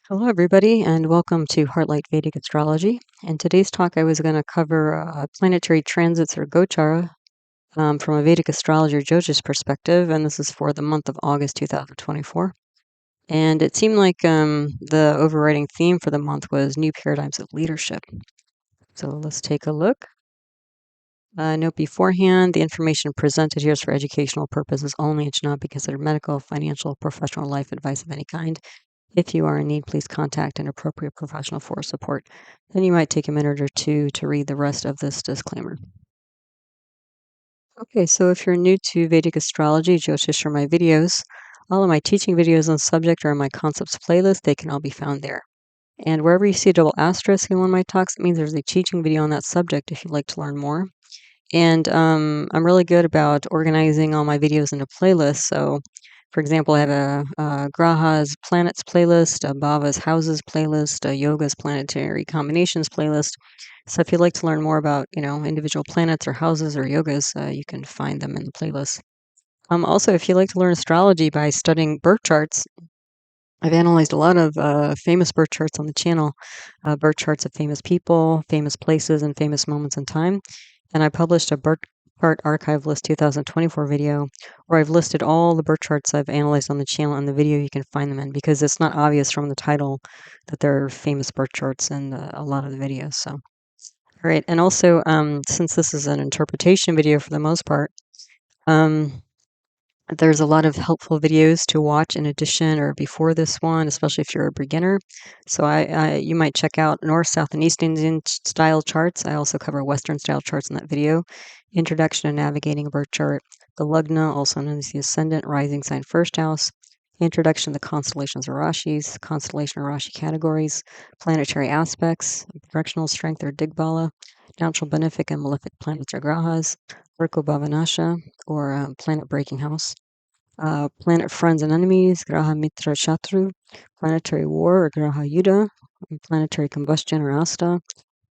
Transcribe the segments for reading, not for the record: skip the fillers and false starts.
Hello, everybody, and welcome to Heartlight Vedic Astrology. In today's talk, I was going to cover planetary transits or Gochara from a Vedic astrologer Jyotish perspective, and this is for the month of August 2024. And it seemed like the overriding theme for the month was new paradigms of leadership. So let's take a look. Note beforehand, the information presented here is for educational purposes only. It's not be considered medical, financial, professional life advice of any kind. If you are in need, please contact an appropriate professional for support. Then you might take a minute or two to read the rest of this disclaimer. Okay, so if you're new to Vedic astrology, Jyotish are my videos. All of my teaching videos on the subject are in my concepts playlist. They can all be found there. And wherever you see a double asterisk in one of my talks, it means there's a teaching video on that subject if you'd like to learn more. And I'm really good about organizing all my videos into playlists. So, for example, I have a graha's planets playlist, a bhava's houses playlist, a yoga's planetary combinations playlist. So if you'd like to learn more about, individual planets or houses or yogas, you can find them in the playlist. Also, if you'd like to learn astrology by studying birth charts, I've analyzed a lot of famous birth charts on the channel, birth charts of famous people, famous places, and famous moments in time. And I published a birth chart archive list 2024 video where I've listed all the birth charts I've analyzed on the channel and the video you can find them in, because it's not obvious from the title that they're famous birth charts in a lot of the videos. So, all right. And also, since this is an interpretation video for the most part, there's a lot of helpful videos to watch in addition or before this one, especially if you're a beginner. So you might check out North, South, and East Indian style charts. I also cover Western style charts in that video. Introduction to Navigating a Birth Chart. The Lugna, also known as the Ascendant, Rising Sign, First House. Introduction to the Constellations or Rashis, Constellation or Rashi categories, Planetary Aspects, Directional Strength or Digbala, Natural Benefic and Malefic Planets or Grahas, Virgo Bhavanasha, or Planet Breaking House. Planet Friends and Enemies, graha, mitra, shatru. Planetary War or graha, yuddha. Planetary Combustion or asta.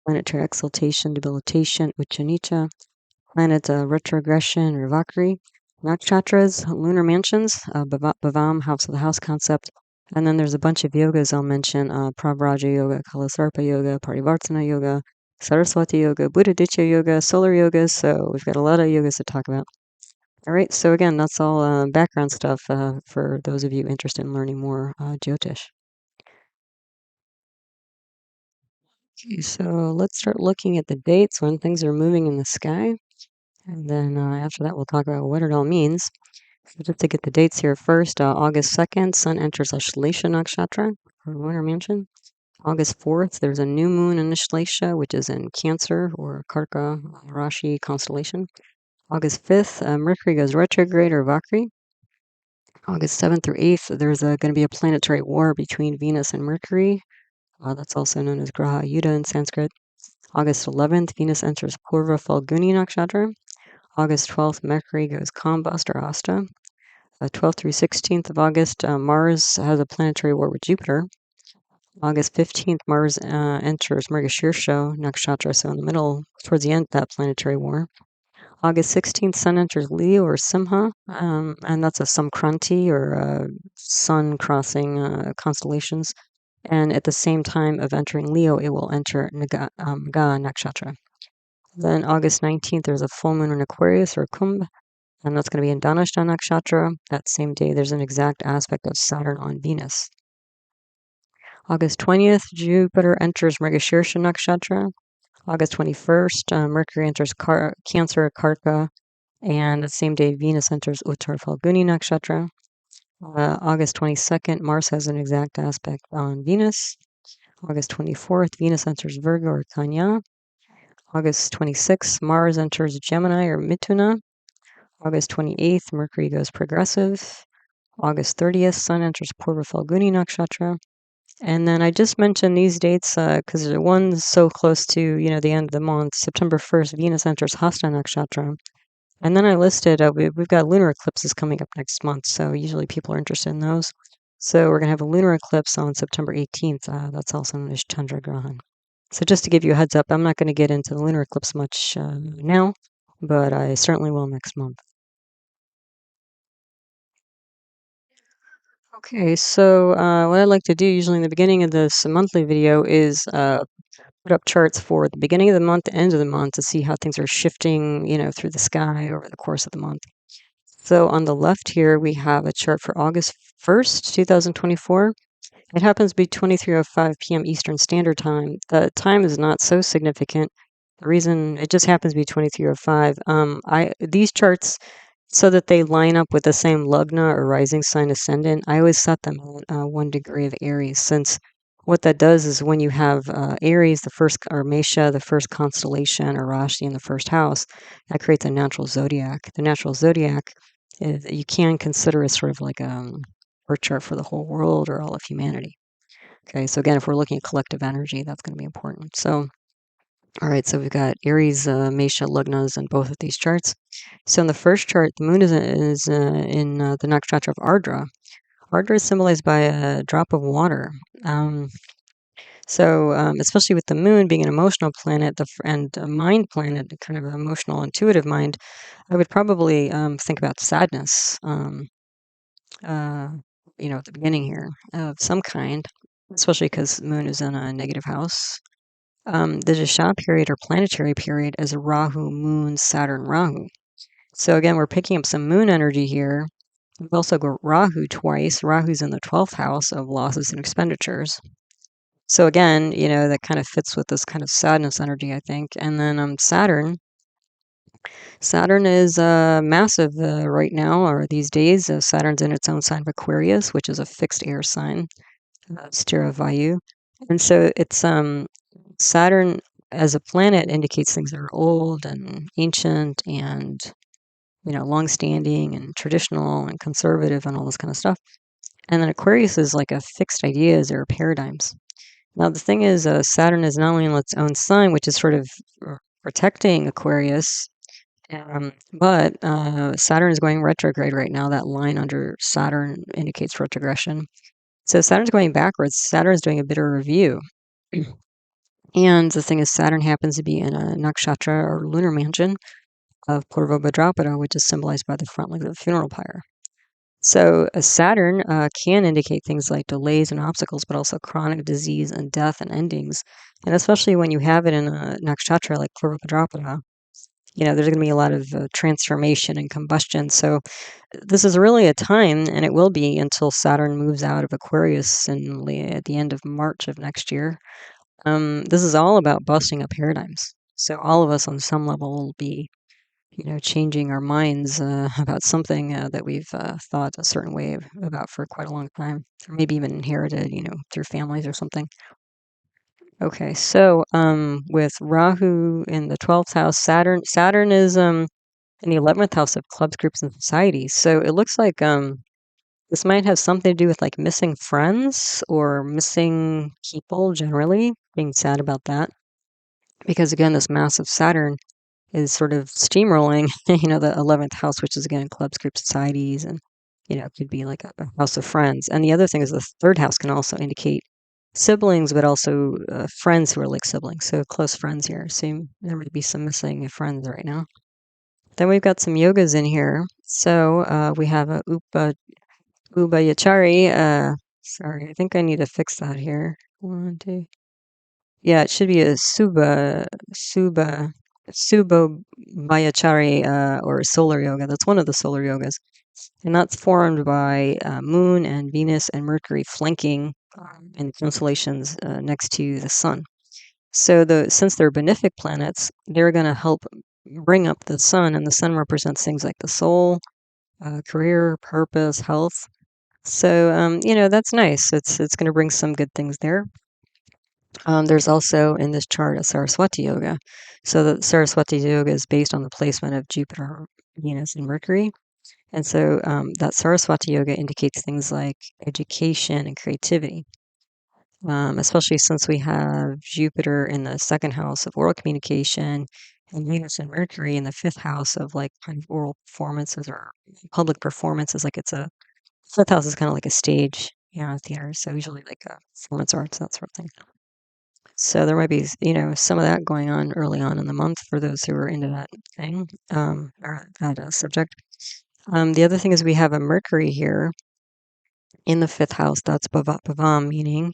Planetary Exaltation, Debilitation, uccha, nicha. Planet Retrogression or vakri. Nakshatras, lunar mansions, bhavam, house of the house concept. And then there's a bunch of yogas I'll mention, pravraja yoga, sarpa yoga, parivartana yoga, saraswati yoga, budhaditya yoga, solar yogas. So we've got a lot of yogas to talk about. All right, so again, that's all background stuff for those of you interested in learning more Jyotish. Okay, so let's start looking at the dates when things are moving in the sky. And then after that, we'll talk about what it all means. So just to get the dates here first, August 2nd, Sun enters Ashlesha Nakshatra, or lunar mansion. August 4th, there's a new moon in Ashlesha, which is in Cancer, or Karaka Rashi constellation. August 5th, Mercury goes retrograde, or vakri. August 7th through 8th, there's going to be a planetary war between Venus and Mercury. That's also known as graha yuddha in Sanskrit. August 11th, Venus enters Purva Falguni Nakshatra. August 12th, Mercury goes combust or asta. 12th through 16th of August, Mars has a planetary war with Jupiter. August 15th, Mars enters Mrigashirsha Nakshatra, so in the middle, towards the end of that planetary war. August 16th, Sun enters Leo or Simha, and that's a samkranti or sun crossing constellations. And at the same time of entering Leo, it will enter Mriga Nakshatra. Then August 19th, there's a full moon in Aquarius or Kumbh, and that's going to be in Dhanashta Nakshatra. That same day, there's an exact aspect of Saturn on Venus. August 20th, Jupiter enters Mrigashirsha Nakshatra. August 21st, Mercury enters Cancer, Karka, and the same day Venus enters Uttar Falguni Nakshatra. August 22nd, Mars has an exact aspect on Venus. August 24th, Venus enters Virgo or Kanya. August 26th, Mars enters Gemini or Mithuna. August 28th, Mercury goes progressive. August 30th, Sun enters Purva Falguni Nakshatra. And then I just mentioned these dates because one's so close to, the end of the month. September 1st, Venus enters Hasta Nakshatra. And then I listed, we've got lunar eclipses coming up next month, so usually people are interested in those. So we're going to have a lunar eclipse on September 18th. That's also known as Chandragrahan. So just to give you a heads up, I'm not going to get into the lunar eclipse much now, but I certainly will next month. Okay, so what I like to do usually in the beginning of this monthly video is put up charts for the beginning of the month, the end of the month to see how things are shifting, through the sky over the course of the month. So on the left here, we have a chart for August 1st, 2024. It happens to be 23:05 p.m. Eastern Standard Time. The time is not so significant. The reason it just happens to be 23:05. These charts, so that they line up with the same lugna or rising sign ascendant, I always set them at 1 degree of Aries, since what that does is when you have Aries, the first, or Mesha, the first constellation, or Rashi in the first house, that creates a natural zodiac. The natural zodiac you can consider as sort of like a birth chart for the whole world or all of humanity. Okay, so again, if we're looking at collective energy, that's going to be important. So, all right, so we've got Aries, Mesha, Lugnas in both of these charts. So in the first chart, the moon is in the nakshatra of Ardra. Ardra is symbolized by a drop of water. Especially with the moon being an emotional planet and a mind planet, kind of an emotional, intuitive mind, I would probably think about sadness, uh, at the beginning here of some kind, especially because moon is in a negative house. The Jasha period or planetary period is a Rahu, Moon, Saturn, Rahu. So again, we're picking up some moon energy here. We've also got Rahu twice. Rahu's in the 12th house of losses and expenditures. So again, that kind of fits with this kind of sadness energy, I think. And then Saturn. Saturn is massive right now, or these days. Saturn's in its own sign of Aquarius, which is a fixed air sign, Stira Vayu. And so it's Saturn as a planet indicates things that are old and ancient and long-standing and traditional and conservative and all this kind of stuff. And then Aquarius is like a fixed ideas or paradigms. Now the thing is, Saturn is not only in its own sign, which is sort of protecting Aquarius, but Saturn is going retrograde right now. That line under Saturn indicates retrogression. So Saturn's going backwards. Saturn's doing a bit of review. And the thing is, Saturn happens to be in a nakshatra or lunar mansion of Purva, which is symbolized by the front leg of the funeral pyre. So Saturn can indicate things like delays and obstacles, but also chronic disease and death and endings. And especially when you have it in a nakshatra like Purva, there's going to be a lot of transformation and combustion. So this is really a time, and it will be until Saturn moves out of Aquarius at the end of March of next year. This is all about busting up paradigms. So all of us on some level will be, changing our minds about something that we've thought a certain way about for quite a long time, or maybe even inherited, through families or something. Okay, so with Rahu in the 12th house, Saturn is in the 11th house of clubs, groups, and societies. So it looks like this might have something to do with like missing friends or missing people generally, being sad about that. Because again, this massive Saturn is sort of steamrolling, the 11th house, which is again clubs, groups, societies, and, it could be like a house of friends. And the other thing is the third house can also indicate siblings, but also friends who are like siblings. So close friends here. So there might be some missing friends right now. Then we've got some yogas in here. So we have a Ubayachari. Sorry, I think I need to fix that here. 1, 2. Yeah, it should be a Subhabayachari or solar yoga. That's one of the solar yogas. And that's formed by Moon and Venus and Mercury flanking in the constellations next to the Sun. So since they're benefic planets, they're going to help bring up the Sun, and the Sun represents things like the soul, career, purpose, health. So that's nice. It's going to bring some good things there. There's also in this chart a Saraswati yoga. So the Saraswati yoga is based on the placement of Jupiter, Venus, and Mercury. And so that Saraswati yoga indicates things like education and creativity, especially since we have Jupiter in the second house of oral communication and Venus and Mercury in the fifth house of like kind of oral performances or public performances. Like fifth house is kind of like a stage, theater. So usually like performance arts, that sort of thing. So there might be, some of that going on early on in the month for those who are into that thing, or that subject. The other thing is we have a Mercury here in the 5th house. That's bhavam, meaning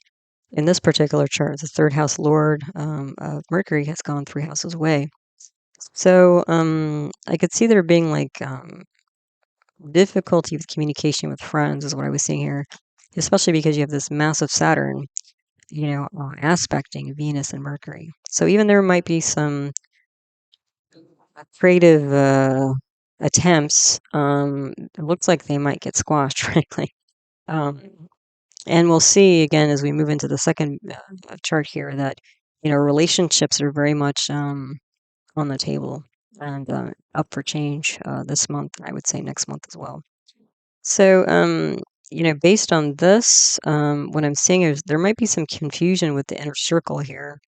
in this particular chart, the 3rd house lord of Mercury has gone 3 houses away. So I could see there being like difficulty with communication with friends is what I was seeing here, especially because you have this massive Saturn, aspecting Venus and Mercury. So even there might be some creative attempts. It looks like they might get squashed, frankly. Um, and we'll see again as we move into the second chart here that relationships are very much on the table and up for change this month. I would say next month as well. So based on this, what I'm seeing is there might be some confusion with the inner circle here.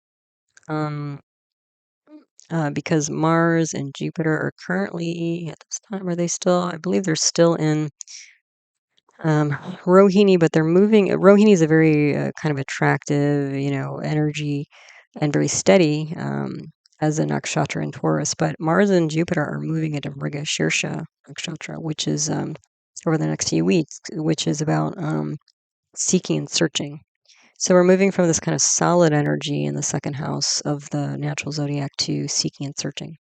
Because Mars and Jupiter are currently, at this time, are they still? I believe they're still in Rohini, but they're moving. Rohini is a very kind of attractive, energy and very steady as a nakshatra in Taurus. But Mars and Jupiter are moving into Mrigashirsha nakshatra, which is over the next few weeks, which is about seeking and searching. So we're moving from this kind of solid energy in the 2nd house of the natural zodiac to seeking and searching.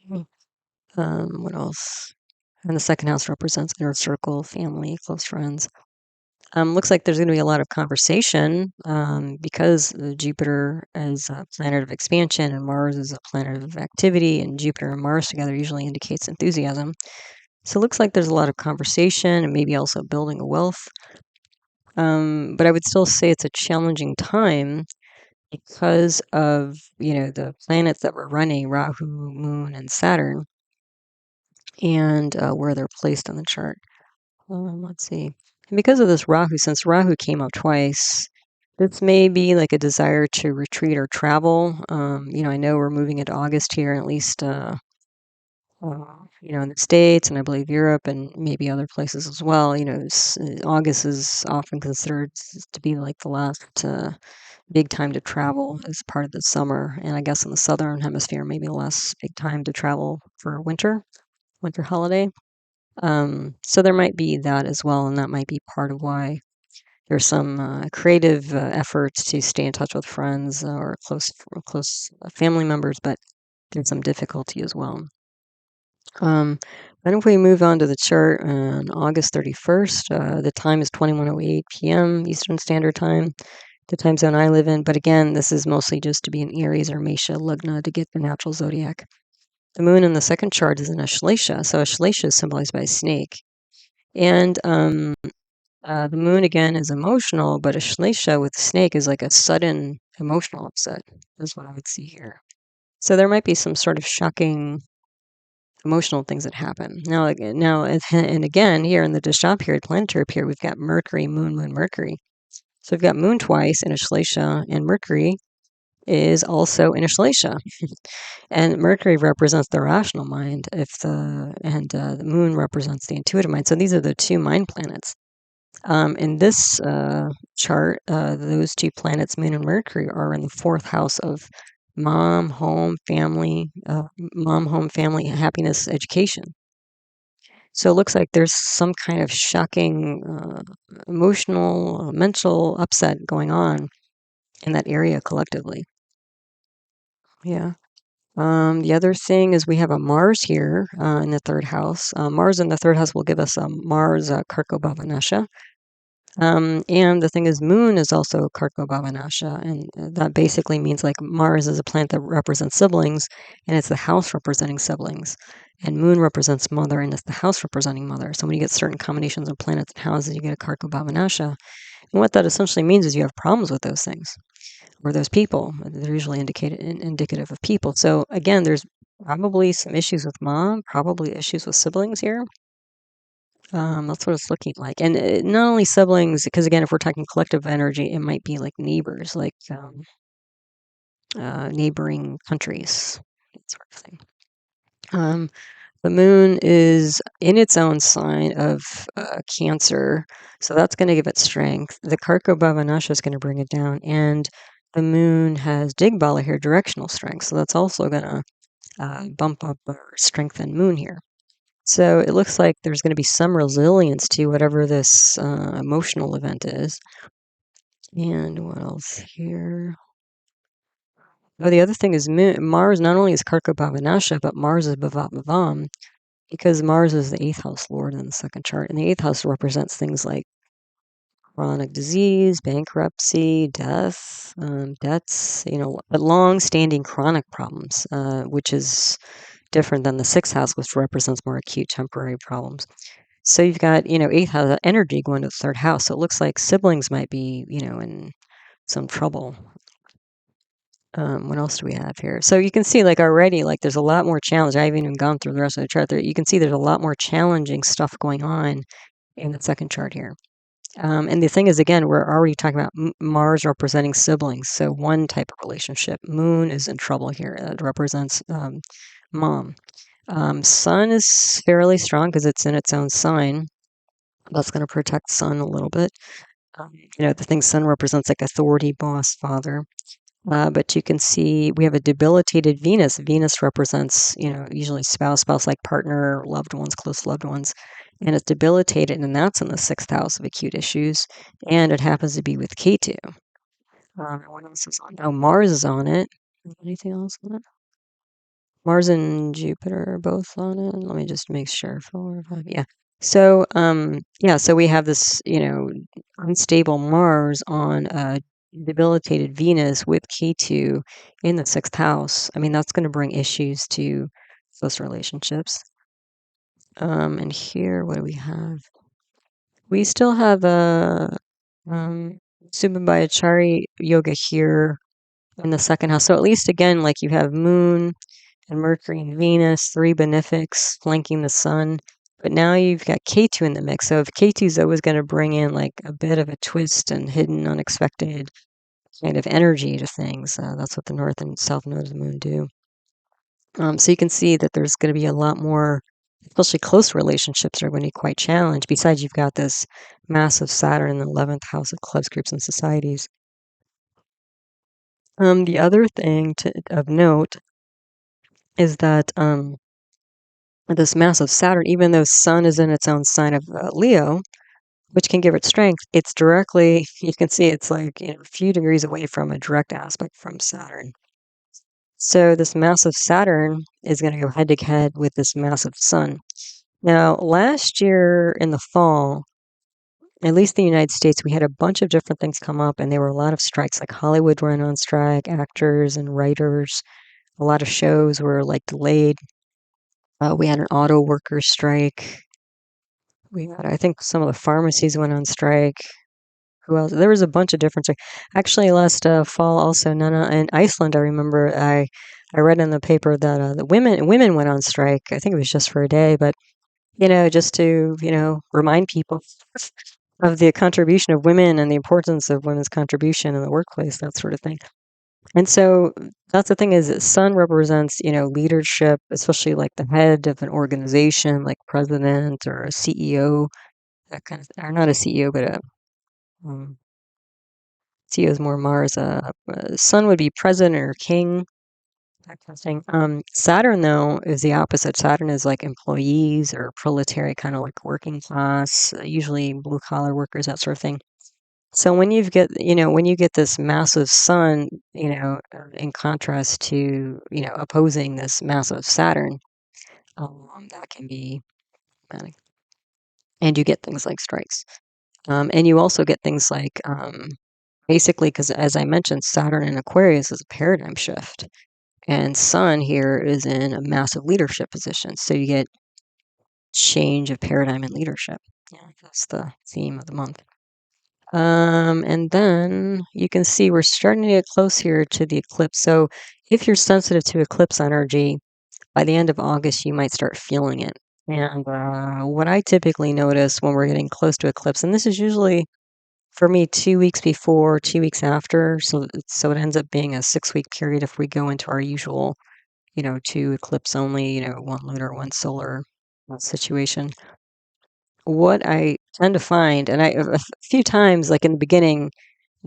What else? And the 2nd house represents inner circle, family, close friends. Looks like there's going to be a lot of conversation because Jupiter is a planet of expansion and Mars is a planet of activity, and Jupiter and Mars together usually indicates enthusiasm. So it looks like there's a lot of conversation and maybe also building a wealth. But I would still say it's a challenging time because of, the planets that we're running, Rahu, Moon, and Saturn, and where they're placed on the chart. Let's see. And because of this Rahu, since Rahu came up twice, this may be like a desire to retreat or travel. I know we're moving into August here, at least, in the States, and I believe Europe and maybe other places as well. August is often considered to be like the last big time to travel as part of the summer. And I guess in the southern hemisphere, maybe the last big time to travel for winter holiday. So there might be that as well, and that might be part of why there's some creative efforts to stay in touch with friends or close family members, but there's some difficulty as well. Then if we move on to the chart on August 31st, the time is 21:08 p.m. Eastern Standard Time, the time zone I live in. But again, this is mostly just to be in Aries or Mesha Lugna to get the natural zodiac. The moon in the second chart is in Ashlesha. So Ashlesha is symbolized by a snake. And the moon again is emotional, but Ashlesha with the snake is like a sudden emotional upset. That's what I would see here. So there might be some sort of shocking emotional things that happen. Now, and again, here in the Dashah period, planetary period, we've got Mercury, Moon, Mercury. So we've got Moon twice in Ashlesha, and Mercury is also in Ashlesha. And Mercury represents the rational mind, the Moon represents the intuitive mind. So these are the two mind planets. In this chart, those two planets, Moon and Mercury, are in the 4th house of mom, home, family, happiness, education. So it looks like there's some kind of shocking emotional, mental upset going on in that area collectively. Yeah. The other thing is we have a Mars here in the 3rd house. Mars in the 3rd house will give us a Mars karako bhava nasha. And the thing is, Moon is also karako bhava nasha, and that basically means like Mars is a planet that represents siblings, and it's the house representing siblings. And Moon represents mother, and it's the house representing mother. So when you get certain combinations of planets and houses, you get a karako bhava nasha. And what that essentially means is you have problems with those things or those people. They're usually indicative of people. So again, there's probably some issues with mom, probably issues with siblings here. That's what it's looking like. And not only siblings, because again, if we're talking collective energy, it might be like neighbors, like neighboring countries, that sort of thing. The moon is in its own sign of Cancer, so that's going to give it strength. The Karko Bhavanasha is going to bring it down, and the moon has Digbala here, directional strength, so that's also going to bump up or strengthen moon here. So it looks like there's going to be some resilience to whatever this emotional event is. And what else here? Oh, the other thing is Mars not only is karako bhava, but Mars is bhavat bhavam, because Mars is the 8th house lord in the second chart. And the 8th house represents things like chronic disease, bankruptcy, death, debts, but long-standing chronic problems, which is different than the 6th house, which represents more acute temporary problems. So you've got, 8th house energy going to the 3rd house. So it looks like siblings might be, in some trouble. What else do we have here? So you can see, like, already, like, there's a lot more challenge. I haven't even gone through the rest of the chart there. You can see there's a lot more challenging stuff going on in the second chart here. And the thing is, again, we're already talking about Mars representing siblings. So one type of relationship. Moon is in trouble here. It represents mom. Sun is fairly strong because it's in its own sign. That's going to protect Sun a little bit. The thing Sun represents like authority, boss, father. But you can see we have a debilitated Venus. Venus represents, usually spouse, like partner, loved ones, close loved ones. And it's debilitated, and that's in the 6th house of acute issues. And it happens to be with Ketu. What else is on? Oh, Mars is on it. Anything else on it? Mars and Jupiter are both on it. Let me just make sure. 4 or 5. Yeah. So, so we have this, unstable Mars on a debilitated Venus with K2 in the 6th house. I mean, that's going to bring issues to close relationships. And here, what do we have? We still have a Subhayachari yoga here in the 2nd house. So at least again, like you have Moon and Mercury and Venus, 3 benefics flanking the Sun. But now you've got K2 in the mix. So if K2 is always going to bring in like a bit of a twist and hidden, unexpected kind of energy to things, that's what the North and South nodes of the Moon do. So you can see that there's going to be a lot more, especially close relationships are going to be quite challenged. Besides, you've got this massive Saturn in the 11th house of clubs, groups, and societies. The other thing of note is that this massive Saturn, even though Sun is in its own sign of Leo, which can give it strength, it's directly, you can see it's like a few degrees away from a direct aspect from Saturn. So this massive Saturn is going to go head to head with this massive Sun. Now, last year in the fall, at least in the United States, we had a bunch of different things come up, and there were a lot of strikes. Like Hollywood went on strike, actors and writers. A lot of shows were like delayed. We had an auto workers strike. I think some of the pharmacies went on strike. Who else? There was a bunch of different strikes. Actually, last fall, also, Nana in Iceland, I remember I read in the paper that the women went on strike. I think it was just for a day, but just to remind people of the contribution of women and the importance of women's contribution in the workplace, that sort of thing. And so that's the thing is that Sun represents, leadership, especially like the head of an organization, like president or a CEO, that kind of, or not a CEO, but a CEO is more Mars. Sun would be president or king, that kind of thing. Saturn, though, is the opposite. Saturn is like employees or proletariat, kind of like working class, usually blue collar workers, that sort of thing. So when you get this massive Sun, in contrast to, opposing this massive Saturn, that can be problematic. And you get things like strikes. And you also get things like, basically, because as I mentioned, Saturn in Aquarius is a paradigm shift. And Sun here is in a massive leadership position. So you get change of paradigm in leadership. Yeah, that's the theme of the month. And then you can see we're starting to get close here to the eclipse. So if you're sensitive to eclipse energy, by the end of August, you might start feeling it. And what I typically notice when we're getting close to eclipse, and this is usually for me 2 weeks before, 2 weeks after, so it ends up being a 6-week period if we go into our usual, 2 eclipse only, 1 lunar, 1 solar situation. What I tend to find, and a few times, like in the beginning,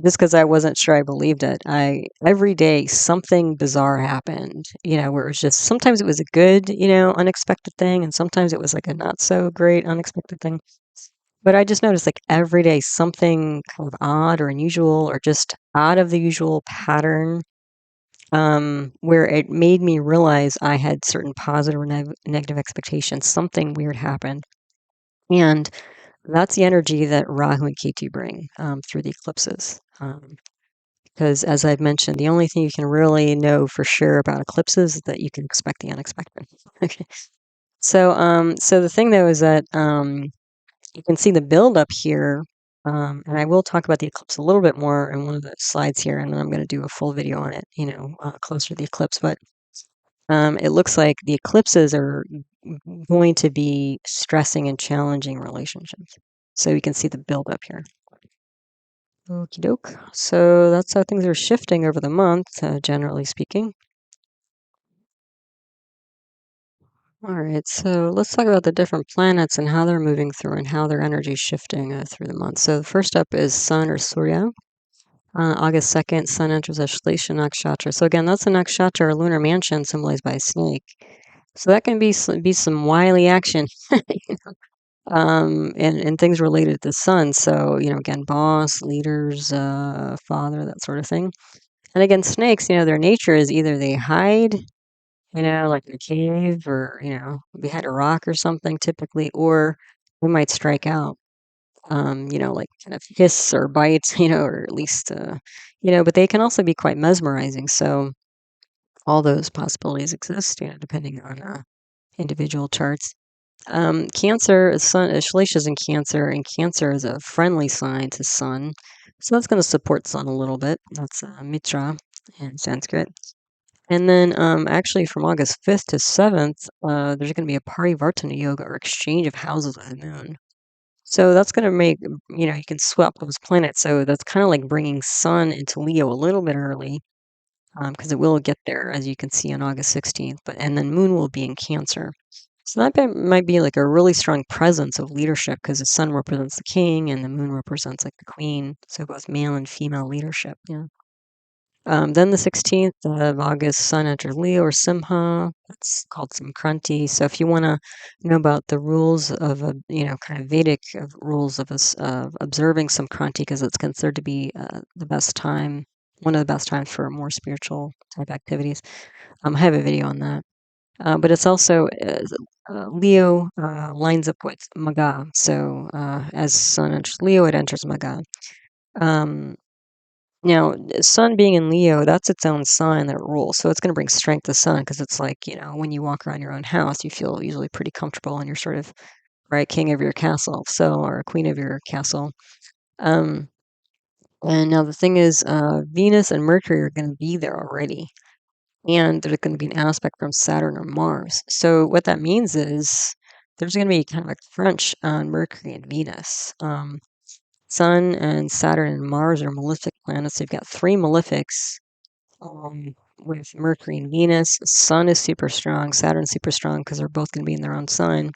just because I wasn't sure I believed it. Every day something bizarre happened, where it was just sometimes it was a good, unexpected thing, and sometimes it was like a not so great unexpected thing. But I just noticed like every day something kind of odd or unusual or just out of the usual pattern, where it made me realize I had certain positive or negative expectations. Something weird happened. And that's the energy that Rahu and Ketu bring through the eclipses. Because as I've mentioned, the only thing you can really know for sure about eclipses is that you can expect the unexpected. Okay. So the thing though is that you can see the buildup here, and I will talk about the eclipse a little bit more in one of the slides here, and then I'm going to do a full video on it, closer to the eclipse. But it looks like the eclipses are going to be stressing and challenging relationships. So you can see the buildup here. Okie doke. So that's how things are shifting over the month, generally speaking. All right, so let's talk about the different planets and how they're moving through and how their energy is shifting through the month. So the first up is Sun or Surya. August 2nd, Sun enters exaltation nakshatra. So again, that's a nakshatra or lunar mansion symbolized by a snake. So that can be some wily action, and things related to the sun. So, again, boss, leaders, father, that sort of thing. And again, snakes, their nature is either they hide, like in a cave or, behind a rock or something typically, or they might strike out, like kind of hiss or bite, or at least, but they can also be quite mesmerizing. So all those possibilities exist, depending on individual charts. Cancer, sun, Shalesh is in Cancer, and Cancer is a friendly sign to Sun. So that's going to support Sun a little bit. That's mitra in Sanskrit. And then actually from August 5th to 7th, there's going to be a parivartana yoga or exchange of houses with the moon. So that's going to make, you can swap those planets. So that's kind of like bringing Sun into Leo a little bit early, because it will get there, as you can see on August 16th. And then Moon will be in Cancer. So that might be like a really strong presence of leadership because the sun represents the king and the moon represents like the queen. So both male and female leadership. Yeah. Then the 16th of August, Sun enters Leo or Simha. That's called samkranti. So if you want to know about the rules of a, kind of Vedic rules of us observing samkranti, because it's considered to be the best time, one of the best times for more spiritual type activities. I have a video on that. But it's also Leo lines up with Maga. So as Sun enters Leo, it enters Maga. Now, Sun being in Leo, that's its own sign that rules. So it's going to bring strength to Sun because it's like, when you walk around your own house, you feel usually pretty comfortable and you're sort of, right, king of your castle, or queen of your castle. And now the thing is, Venus and Mercury are going to be there already. And there's going to be an aspect from Saturn or Mars. So what that means is there's going to be kind of a crunch on Mercury and Venus. Sun and Saturn and Mars are malefic planets. They've got 3 malefics with Mercury and Venus. Sun is super strong. Saturn's super strong because they're both going to be in their own sign.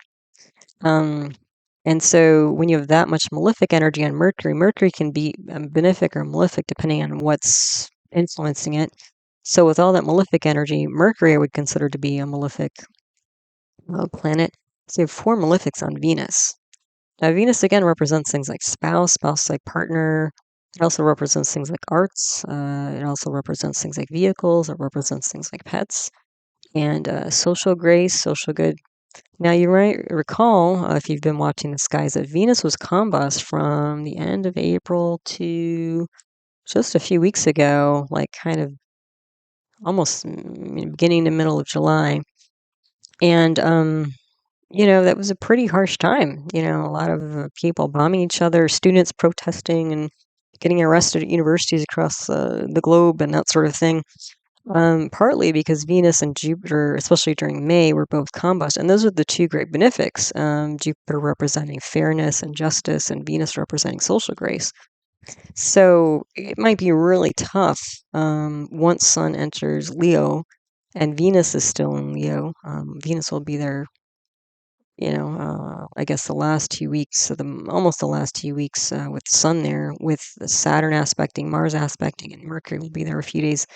And so when you have that much malefic energy on Mercury, Mercury can be benefic or malefic depending on what's influencing it. So with all that malefic energy, Mercury I would consider to be a malefic planet. So you have 4 malefics on Venus. Now Venus again represents things like spouse like partner. It also represents things like arts. It also represents things like vehicles. It represents things like pets and social grace, social good. Now you might recall, if you've been watching the skies, that Venus was combust from the end of April to just a few weeks ago, like kind of almost beginning to middle of July. And, that was a pretty harsh time. A lot of people bombing each other, students protesting and getting arrested at universities across the globe and that sort of thing. Partly because Venus and Jupiter, especially during May, were both combust. And those are the 2 great benefics, Jupiter representing fairness and justice and Venus representing social grace. So it might be really tough once Sun enters Leo and Venus is still in Leo. Venus will be there I guess the last 2 weeks, so almost the last 2 weeks with Sun there, with the Saturn aspecting, Mars aspecting, and Mercury will be there a few days.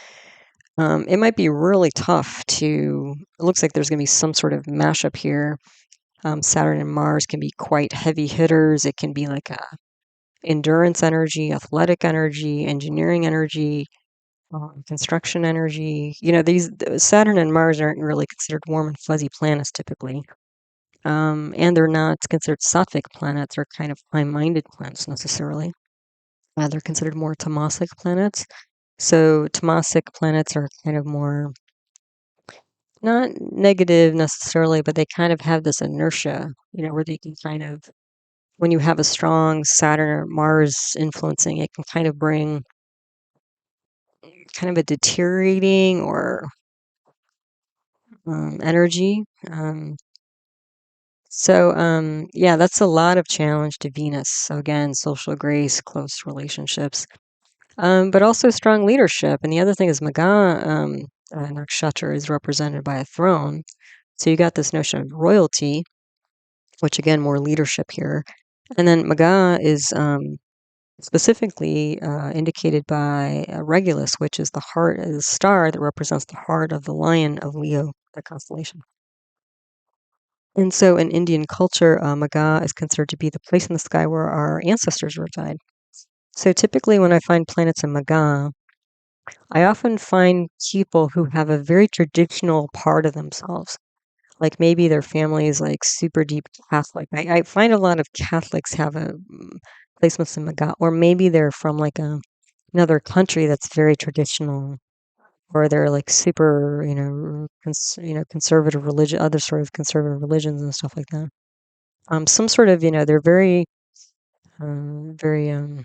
It might be really tough to. It looks like there's going to be some sort of mashup here. Saturn and Mars can be quite heavy hitters. It can be like a endurance energy, athletic energy, engineering energy, construction energy. These Saturn and Mars aren't really considered warm and fuzzy planets typically. And they're not considered sattvic planets or kind of high-minded planets necessarily. They're considered more tamasic planets. So tamasic planets are kind of more, not negative necessarily, but they kind of have this inertia, where they can kind of, when you have a strong Saturn or Mars influencing, it can kind of bring kind of a deteriorating or energy. Yeah, that's a lot of challenge to Venus. So again, social grace, close relationships, but also strong leadership. And the other thing is Maga nakshatra is represented by a throne. So you got this notion of royalty, which again, more leadership here. And then Maga is specifically indicated by Regulus, which is the heart, the star that represents the heart of the lion of Leo, the constellation. And so in Indian culture, Maga is considered to be the place in the sky where our ancestors reside. So typically when I find planets in Maga, I often find people who have a very traditional part of themselves. Like maybe their family is like super deep Catholic. I find a lot of Catholics have placements in Maga, or maybe they're from like another country that's very traditional, or they're like super, conservative religion, other sort of conservative religions and stuff like that. Some sort of, they're very, very,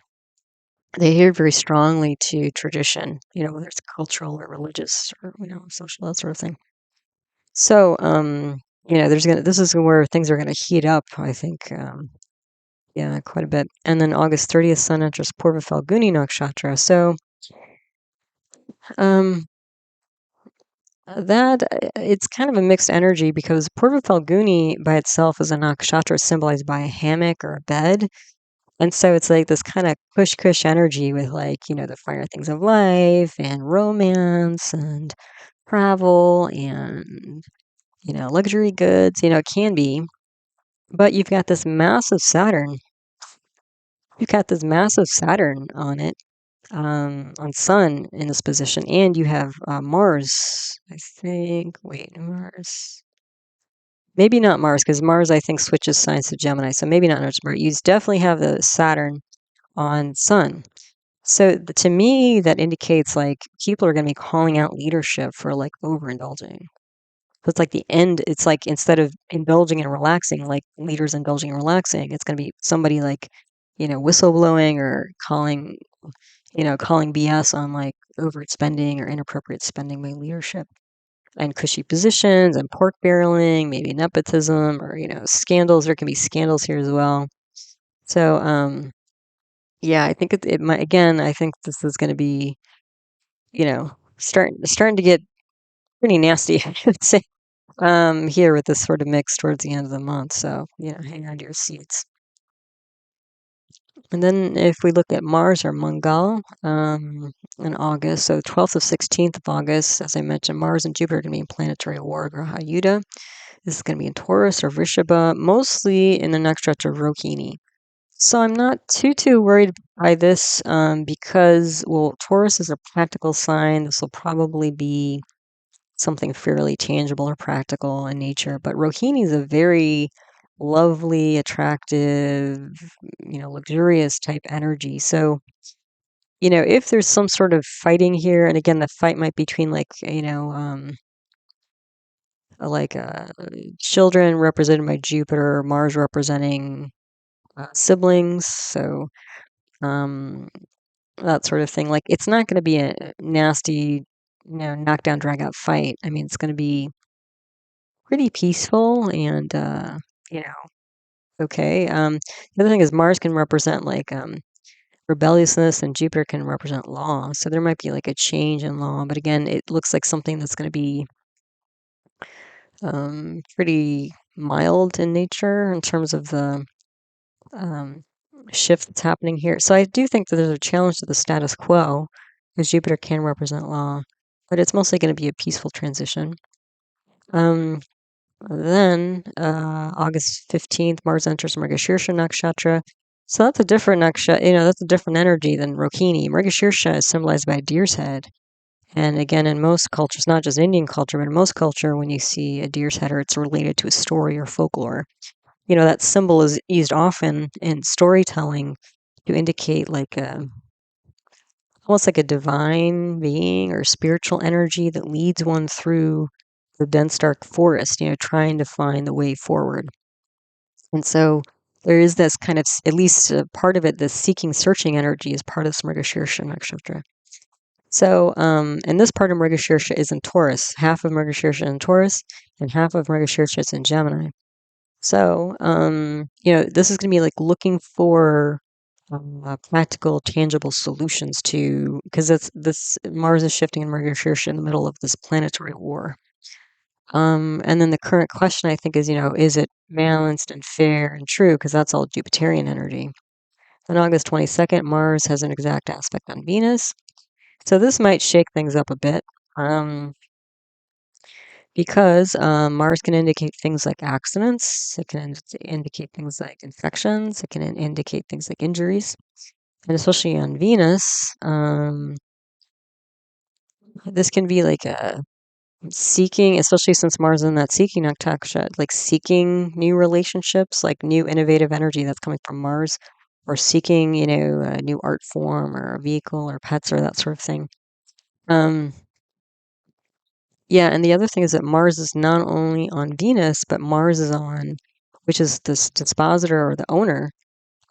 they adhere very strongly to tradition, whether it's cultural or religious or, social, that sort of thing. So, this is where things are gonna heat up, I think, yeah, quite a bit. And then August 30th, Sun enters Purva Falguni Nakshatra. So, um, it's kind of a mixed energy because Purva Falguni by itself is a nakshatra symbolized by a hammock or a bed. And so it's like this kind of cush energy with like, the finer things of life and romance and travel and, luxury goods, it can be. But you've got this massive Saturn. You've got this massive Saturn on it, on Sun in this position, and you have Mars. I think. Wait, Mars. Maybe not Mars, because Mars I think switches signs to Gemini, so maybe not Mars. You definitely have the Saturn on Sun. So to me, that indicates like people are going to be calling out leadership for like overindulging. So it's like the end. It's like instead of indulging and relaxing, like leaders indulging and relaxing, it's going to be somebody like, whistleblowing or calling BS on like overspending or inappropriate spending by leadership and cushy positions and pork barreling, maybe nepotism or, scandals. There can be scandals here as well. So, yeah, I think it might, again, I think this is going to be, starting to get pretty nasty, I would say. Here with this sort of mix towards the end of the month. So, hang on to your seats. And then if we look at Mars or Mangal in August, so 12th of 16th of August, as I mentioned, Mars and Jupiter are going to be in planetary war, graha yuddha. This is going to be in Taurus or Vrishabha, mostly in the nakshatra of Rohini. So I'm not too worried by this because, well, Taurus is a practical sign. This will probably be something fairly tangible or practical in nature. But Rohini is a very lovely, attractive, luxurious type energy. So, if there's some sort of fighting here, and again, the fight might be between like children represented by Jupiter, Mars representing siblings. So, that sort of thing. Like, it's not going to be a nasty, knockdown, drag out fight. I mean, it's going to be pretty peaceful and, okay. The other thing is Mars can represent like rebelliousness and Jupiter can represent law. So there might be like a change in law. But again, it looks like something that's going to be pretty mild in nature in terms of the shift that's happening here. So I do think that there's a challenge to the status quo, because Jupiter can represent law, but it's mostly going to be a peaceful transition. Then August 15th, Mars enters Mrigashirsha nakshatra. So that's a different nakshatra, that's a different energy than Rohini. Mrigashirsha is symbolized by a deer's head. And again, in most cultures, not just Indian culture, but in most culture, when you see a deer's head, or it's related to a story or folklore, that symbol is used often in storytelling to indicate almost like a divine being or spiritual energy that leads one through the dense dark forest, trying to find the way forward. And so there is this kind of, at least part of it, this seeking, searching energy is part of this Mrigashirsha nakshatra. So, and this part of Mrigashirsha is in Taurus. Half of Mrigashirsha in Taurus, and half of Mrigashirsha is in Gemini. So, this is going to be like looking for practical, tangible solutions to, because this Mars is shifting in Mrigashirsha in the middle of this planetary war. And then the current question, I think, is it balanced and fair and true? Because that's all Jupiterian energy. On August 22nd, Mars has an exact aspect on Venus. So this might shake things up a bit. Because Mars can indicate things like accidents, it can indicate things like infections, it can indicate things like injuries, and especially on Venus, this can be like a seeking, especially since Mars is in that seeking nakshatra, like seeking new relationships, like new innovative energy that's coming from Mars, or seeking, a new art form or a vehicle or pets or that sort of thing. Yeah, and the other thing is that Mars is not only on Venus, but Mars is on, which is this dispositor or the owner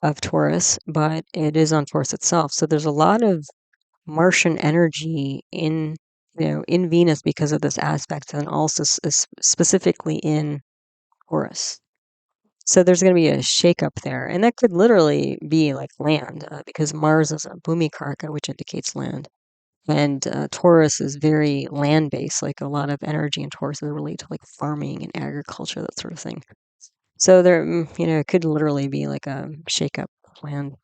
of Taurus, but it is on Taurus itself. So there's a lot of Martian energy in Venus because of this aspect, and also specifically in Taurus. So there's going to be a shakeup there, and that could literally be like land, because Mars is a bhumi karaka, which indicates land. And Taurus is very land-based, like a lot of energy in Taurus is related to like farming and agriculture, that sort of thing. So there, it could literally be like a shakeup plan.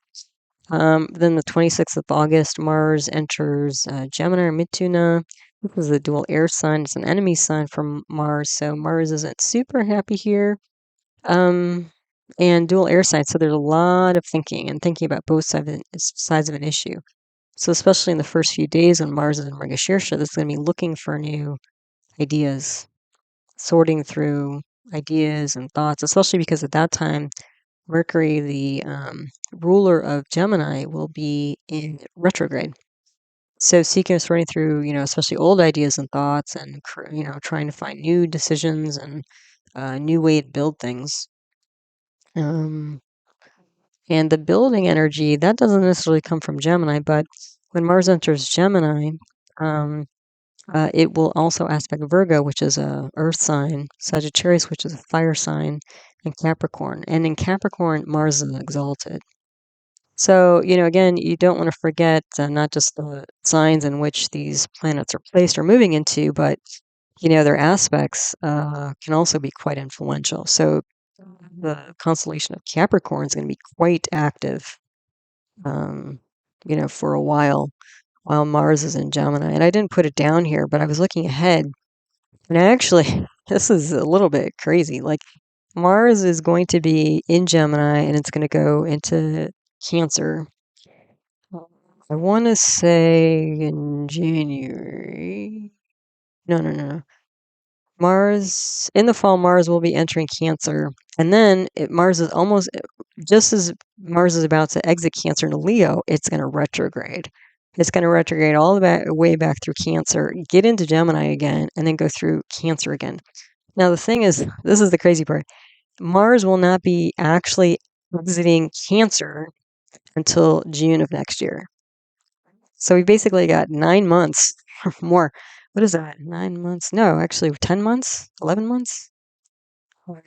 Then the 26th of August, Mars enters Gemini or Mithuna. This is a dual air sign. It's an enemy sign from Mars, so Mars isn't super happy here. And dual air sign, so there's a lot of thinking about both sides of an issue. So especially in the first few days when Mars is in Mrigashirsha, this is going to be looking for new ideas, sorting through ideas and thoughts, especially because at that time, Mercury, the ruler of Gemini, will be in retrograde. So seeking and sorting through, especially old ideas and thoughts, and trying to find new decisions and a new way to build things. And the building energy, that doesn't necessarily come from Gemini, but when Mars enters Gemini, it will also aspect Virgo, which is a earth sign, Sagittarius, which is a fire sign, and Capricorn. And in Capricorn, Mars is exalted. So, again, you don't want to forget not just the signs in which these planets are placed or moving into, but, their aspects can also be quite influential. So the constellation of Capricorn is going to be quite active, for a while Mars is in Gemini. And I didn't put it down here, but I was looking ahead, and actually, this is a little bit crazy. Like, Mars is going to be in Gemini, and it's going to go into Cancer. I want to say in January. No. Mars, in the fall, Mars will be entering Cancer. And then Mars is almost, just as Mars is about to exit Cancer into Leo, it's going to retrograde. It's going to retrograde all the way back through Cancer, get into Gemini again, and then go through Cancer again. Now, the thing is, this is the crazy part. Mars will not be actually exiting Cancer until June of next year. So we basically got 9 months or more. What is that? 9 months? No, actually 10 months? 11 months?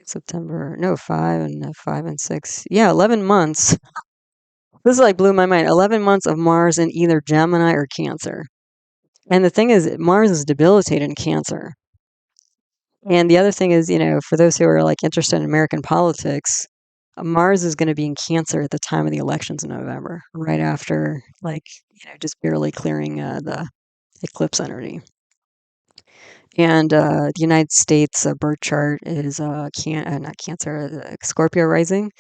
September. No, 5 and 6. Yeah, 11 months. This like blew my mind. 11 months of Mars in either Gemini or Cancer. And the thing is, Mars is debilitated in Cancer. And the other thing is, for those who are like interested in American politics, Mars is going to be in Cancer at the time of the elections in November, right after, like, just barely clearing the eclipse energy. And the United States birth chart is not Cancer, Scorpio rising.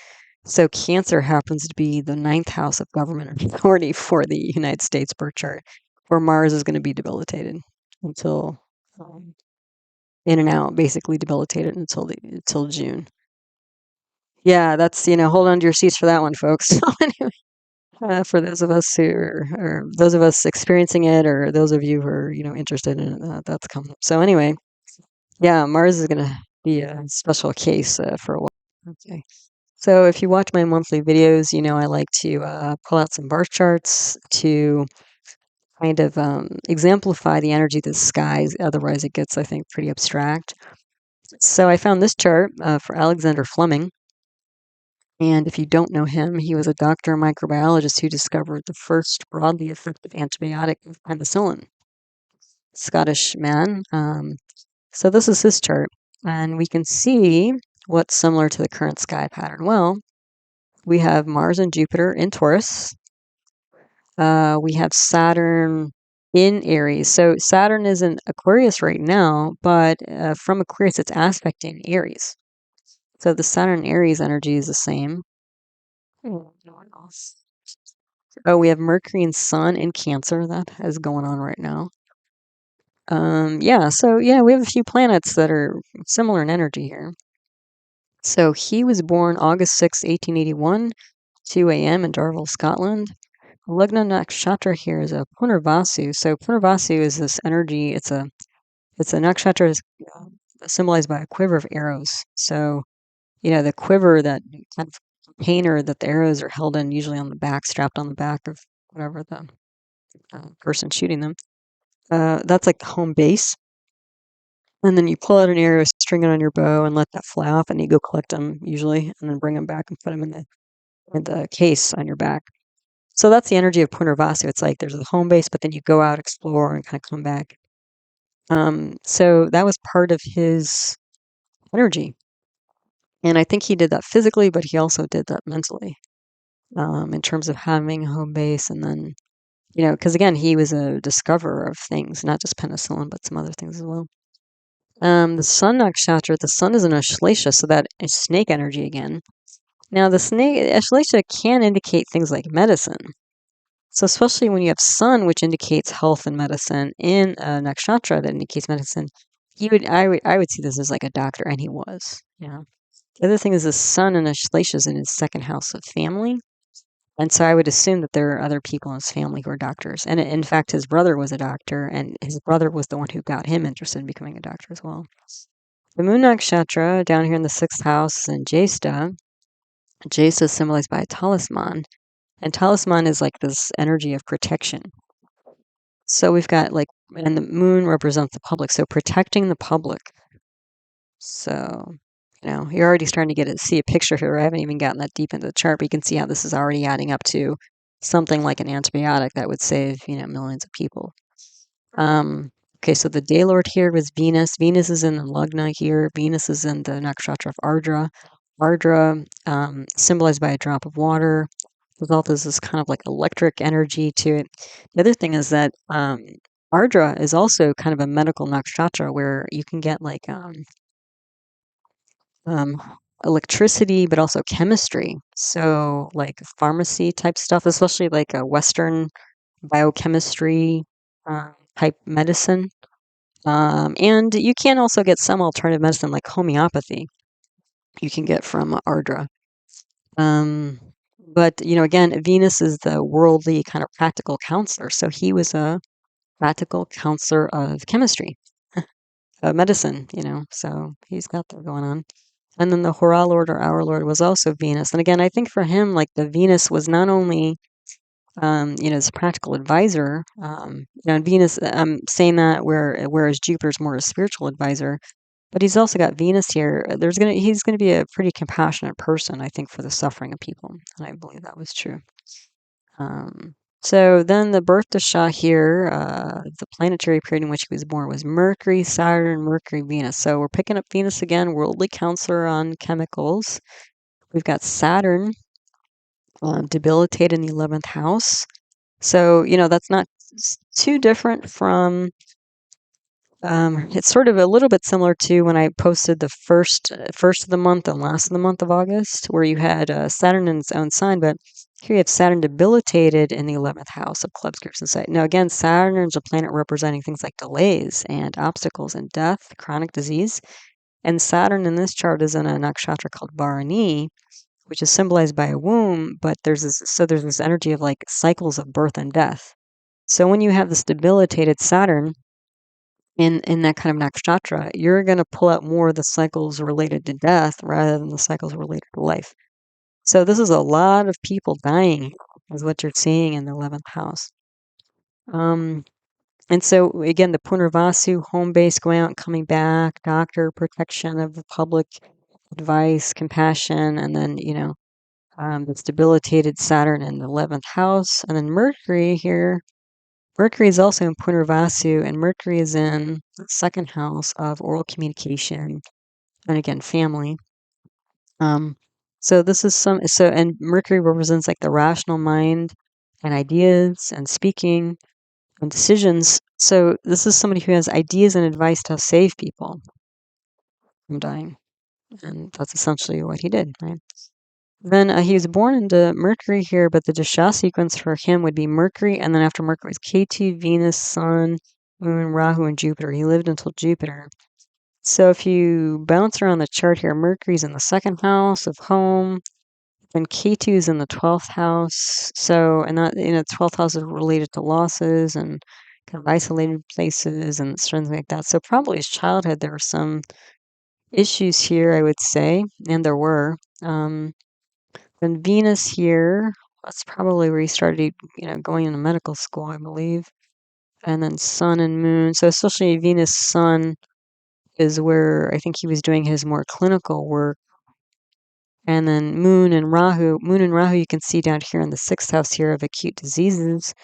So Cancer happens to be the ninth house of government authority for the United States birth chart, where Mars is going to be debilitated until in and out, basically debilitated until June. Yeah, that's hold on to your seats for that one, folks. So anyway, for those of us who or those of us experiencing it, or those of you who are interested in it, that's coming up. So anyway, yeah, Mars is going to be a special case for a while. Okay. So if you watch my monthly videos, I like to pull out some birth charts to kind of exemplify the energy of the skies. Otherwise, it gets, I think, pretty abstract. So I found this chart for Alexander Fleming. And if you don't know him, he was a doctor and microbiologist who discovered the first broadly effective antibiotic, penicillin. Scottish man. So this is his chart. And we can see what's similar to the current sky pattern. Well, we have Mars and Jupiter in Taurus. We have Saturn in Aries. So Saturn is in Aquarius right now, but from Aquarius, it's aspecting Aries. So the Saturn Aries energy is the same. Oh, we have Mercury and Sun in Cancer. That is going on right now. So we have a few planets that are similar in energy here. So he was born August 6, 1881, 2 a.m. in Darvel, Scotland. Lugna nakshatra here is a Punarvasu. So Punarvasu is this energy. It's a nakshatra is symbolized by a quiver of arrows. So the quiver, that kind of container that the arrows are held in, usually on the back, strapped on the back of whatever the person shooting them. That's like the home base. And then you pull out an arrow, string it on your bow, and let that fly off, and you go collect them usually, and then bring them back and put them in the case on your back. So that's the energy of Punarvasu. It's like there's a home base, but then you go out, explore, and kind of come back. So that was part of his energy. And I think he did that physically, but he also did that mentally, in terms of having a home base. And then, because again, he was a discoverer of things, not just penicillin, but some other things as well. The sun nakshatra, the sun is an Ashlesha, so that is snake energy again. Now, the snake Ashlesha can indicate things like medicine. So especially when you have sun, which indicates health and medicine, in a nakshatra that indicates medicine, I would see this as like a doctor, and he was. Yeah. The other thing is the sun in Ashlesha is in his second house of family. And so I would assume that there are other people in his family who are doctors. And in fact, his brother was a doctor, and his brother was the one who got him interested in becoming a doctor as well. The moon nakshatra down here in the sixth house is in Jyesta. Jyesta is symbolized by a talisman. And talisman is like this energy of protection. So we've got and the moon represents the public. So protecting the public. So, you're already starting to see a picture here. I haven't even gotten that deep into the chart, but you can see how this is already adding up to something like an antibiotic that would save, millions of people. Okay, so the day lord here was Venus. Venus is in the Lugna here. Venus is in the nakshatra of Ardra. Ardra, symbolized by a drop of water. Result is this kind of like electric energy to it. The other thing is that Ardra is also kind of a medical nakshatra where you can get electricity, but also chemistry. So like pharmacy type stuff, especially like a Western biochemistry type medicine. And you can also get some alternative medicine like homeopathy you can get from Ardra. But, again, Venus is the worldly kind of practical counselor. So he was a practical counselor of chemistry, medicine, so he's got that going on. And then the Hora Lord or Hour Lord was also Venus. And again, I think for him, like the Venus was not only, this practical advisor, and Venus, I'm saying that whereas Jupiter's more a spiritual advisor, but he's also got Venus here. He's gonna be a pretty compassionate person, I think, for the suffering of people. And I believe that was true. So then the birth dasha here, the planetary period in which he was born was Mercury, Saturn, Mercury, Venus. So we're picking up Venus again, worldly counselor on chemicals. We've got Saturn debilitated in the 11th house. So, that's not too different from, it's sort of a little bit similar to when I posted the first of the month and last of the month of August, where you had Saturn in its own sign, but here you have Saturn debilitated in the 11th house of clubs, groups, and sight. Now, again, Saturn is a planet representing things like delays and obstacles and death, chronic disease. And Saturn in this chart is in a nakshatra called Bharani, which is symbolized by a womb, but there's this energy of like cycles of birth and death. So when you have this debilitated Saturn in that kind of nakshatra, you're going to pull out more of the cycles related to death rather than the cycles related to life. So this is a lot of people dying, is what you're seeing in the 11th house. And so again, the Punarvasu, home base, going out and coming back, doctor, protection of the public, advice, compassion, and then, this debilitated Saturn in the 11th house. And then Mercury here, Mercury is also in Punarvasu, and Mercury is in the second house of oral communication, and again, family. So this is and Mercury represents like the rational mind and ideas and speaking and decisions. So this is somebody who has ideas and advice to save people from dying. And that's essentially what he did, right? Then he was born into Mercury here, but the dasha sequence for him would be Mercury, and then after Mercury was Ketu, Venus, Sun, Moon, Rahu, and Jupiter. He lived until Jupiter. So if you bounce around the chart here, Mercury's in the second house of home, and Ketu's in the 12th house. So, and that, 12th house is related to losses and kind of isolated places and things like that. So probably his childhood, there were some issues here, I would say, and there were. Then Venus here, that's probably where he started, going into medical school, I believe. And then Sun and Moon. So especially Venus, Sun is where I think he was doing his more clinical work. And then Moon and Rahu you can see down here in the 6th house here of acute diseases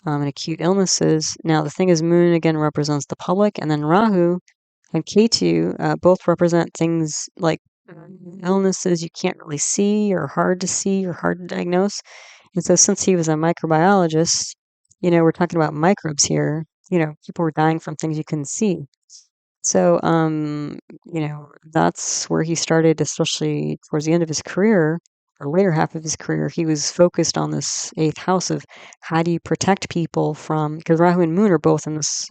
and acute illnesses. Now the thing is, Moon again represents the public, and then Rahu and Ketu both represent things like illnesses you can't really see or hard to diagnose. And so since he was a microbiologist, we're talking about microbes here. People were dying from things you couldn't see. So, that's where he started, especially towards the end of his career, or later half of his career, he was focused on this 8th house of how do you protect people from, because Rahu and Moon are both in this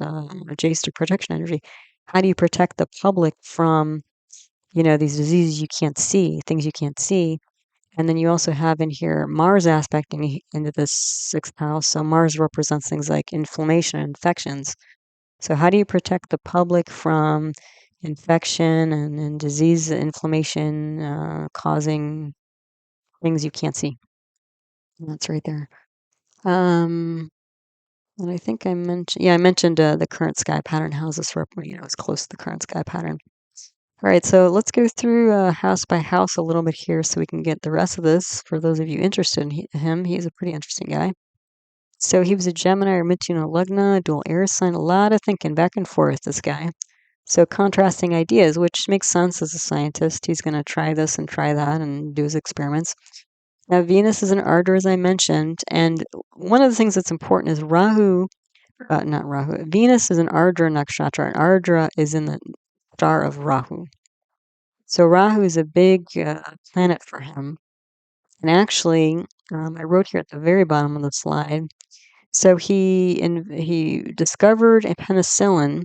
adjacent protection energy. How do you protect the public from, these diseases you can't see, things you can't see? And then you also have in here Mars aspecting into this 6th house. So Mars represents things like inflammation and infections. So how do you protect the public from infection and disease, inflammation, causing things you can't see? And that's right there. And I think I mentioned the current sky pattern. How's this it's close to the current sky pattern. All right, so let's go through house by house a little bit here so we can get the rest of this. For those of you interested in him, he's a pretty interesting guy. So he was a Gemini or Mithuna Lagna, dual air sign, a lot of thinking back and forth, this guy. So contrasting ideas, which makes sense as a scientist. He's going to try this and try that and do his experiments. Now, Venus is an ardra, as I mentioned, and one of the things that's important is not Rahu. Venus is an ardra nakshatra, and ardra is in the star of Rahu. So Rahu is a big planet for him. And actually, I wrote here at the very bottom of the slide, so he discovered a penicillin,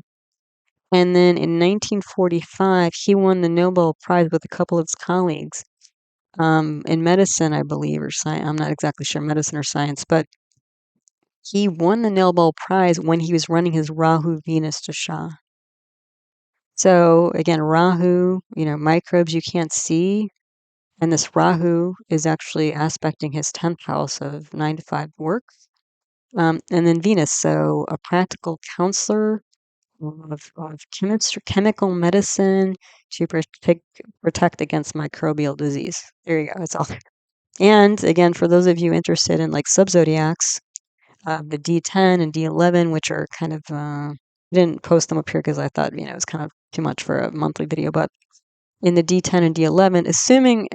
and then in 1945, he won the Nobel Prize with a couple of his colleagues in medicine, I believe, or science. I'm not exactly sure, medicine or science, but he won the Nobel Prize when he was running his Rahu Venus dasha. So again, Rahu, microbes you can't see, and this Rahu is actually aspecting his 10th house of 9 to 5 work. And then Venus, so a practical counselor of chemical medicine to protect against microbial disease. There you go. That's all. And again, for those of you interested in like subzodiacs, the D10 and D11, which are kind of, I didn't post them up here because I thought, it was kind of too much for a monthly video, but in the D10 and D11, assuming,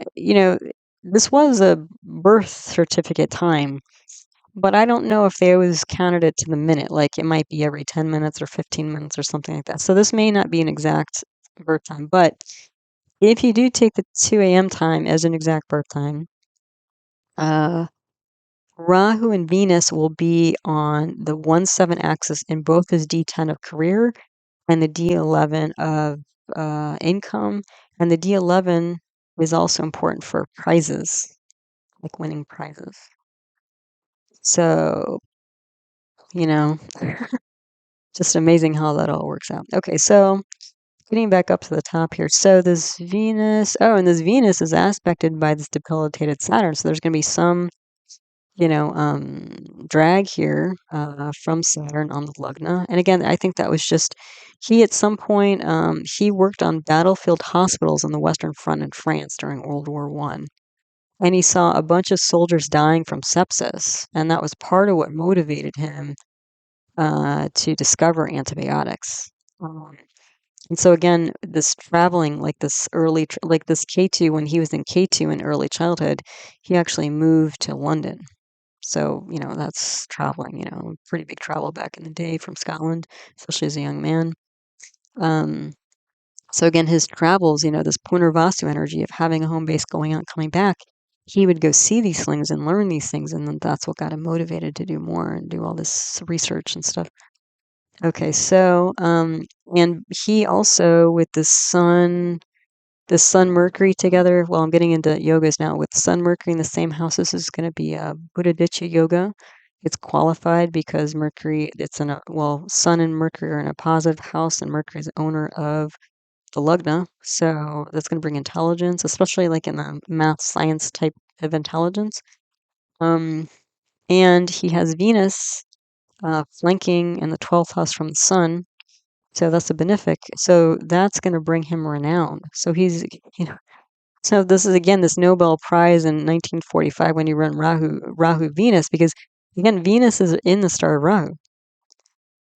this was a birth certificate time, but I don't know if they always counted it to the minute, like it might be every 10 minutes or 15 minutes or something like that. So this may not be an exact birth time, but if you do take the 2 a.m. time as an exact birth time, Rahu and Venus will be on the 1-7 axis in both his D10 of career and the D11 of income. And the D11 is also important for prizes, like winning prizes. So, just amazing how that all works out. Okay, so getting back up to the top here. So this Venus, and this Venus is aspected by this debilitated Saturn. So there's going to be some drag here from Saturn on the Lugna. And again, I think that was just, he at some point, he worked on battlefield hospitals on the Western Front in France during World War I. And he saw a bunch of soldiers dying from sepsis. And that was part of what motivated him to discover antibiotics. And so again, this traveling, like this like this K2, when he was in K2 in early childhood, he actually moved to London. So, that's traveling, pretty big travel back in the day from Scotland, especially as a young man. So again, his travels, this Punarvasu energy of having a home base, going out, coming back, he would go see these things and learn these things. And then that's what got him motivated to do more and do all this research and stuff. Okay, so, and he also, with the Sun Mercury together, well, I'm getting into yogas now, with Sun Mercury in the same house, this is going to be a budhaditya yoga. It's qualified because Mercury, Sun and Mercury are in a positive house, and Mercury is owner of the Lugna. So that's going to bring intelligence, especially like in the math science type of intelligence. And he has Venus flanking in the 12th house from the Sun. So that's a benefic. So that's going to bring him renown. So he's, so this is again this Nobel Prize in 1945 when you run Rahu Venus, because again Venus is in the star of Rahu.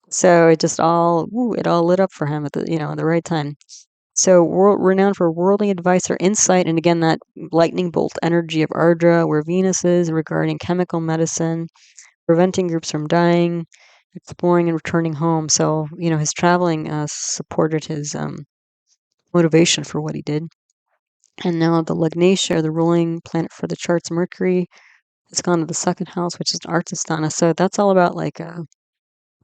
So it just all lit up for him at the at the right time. So renowned for worldly advice or insight, and again that lightning bolt energy of Ardra, where Venus is, regarding chemical medicine, preventing groups from dying, exploring and returning home. So his traveling supported his motivation for what he did. And now the Lugnatia, the ruling planet for the charts, Mercury, has gone to the second house, which is Artisthana. So that's all about like the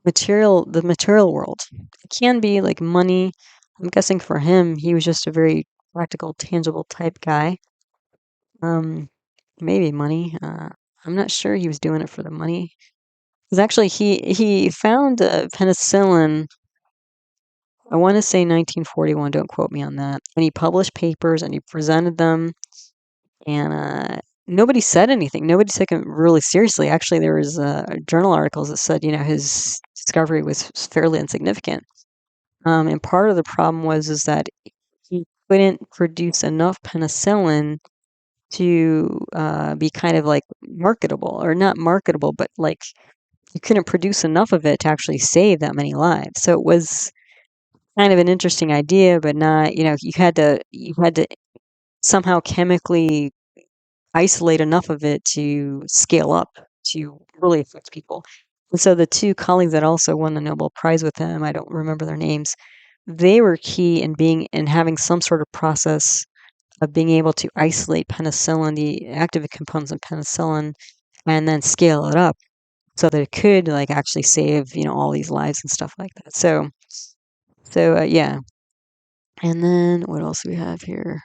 material world. It can be like money. I'm guessing for him, he was just a very practical, tangible type guy. Maybe money. I'm not sure he was doing it for the money. Because actually, he found penicillin. I want to say 1941. Don't quote me on that. And he published papers and he presented them. And nobody said anything. Nobody took him really seriously. Actually, there was journal articles that said, his discovery was fairly insignificant. And part of the problem is that he couldn't produce enough penicillin to be kind of like marketable, or not marketable, but like you couldn't produce enough of it to actually save that many lives. So it was kind of an interesting idea, but not, you had to somehow chemically isolate enough of it to scale up to really affect people. And so the two colleagues that also won the Nobel Prize with him, I don't remember their names, they were key in having some sort of process of being able to isolate penicillin, the active components of penicillin, and then scale it up so that it could like actually save, all these lives and stuff like that. So yeah. And then what else do we have here?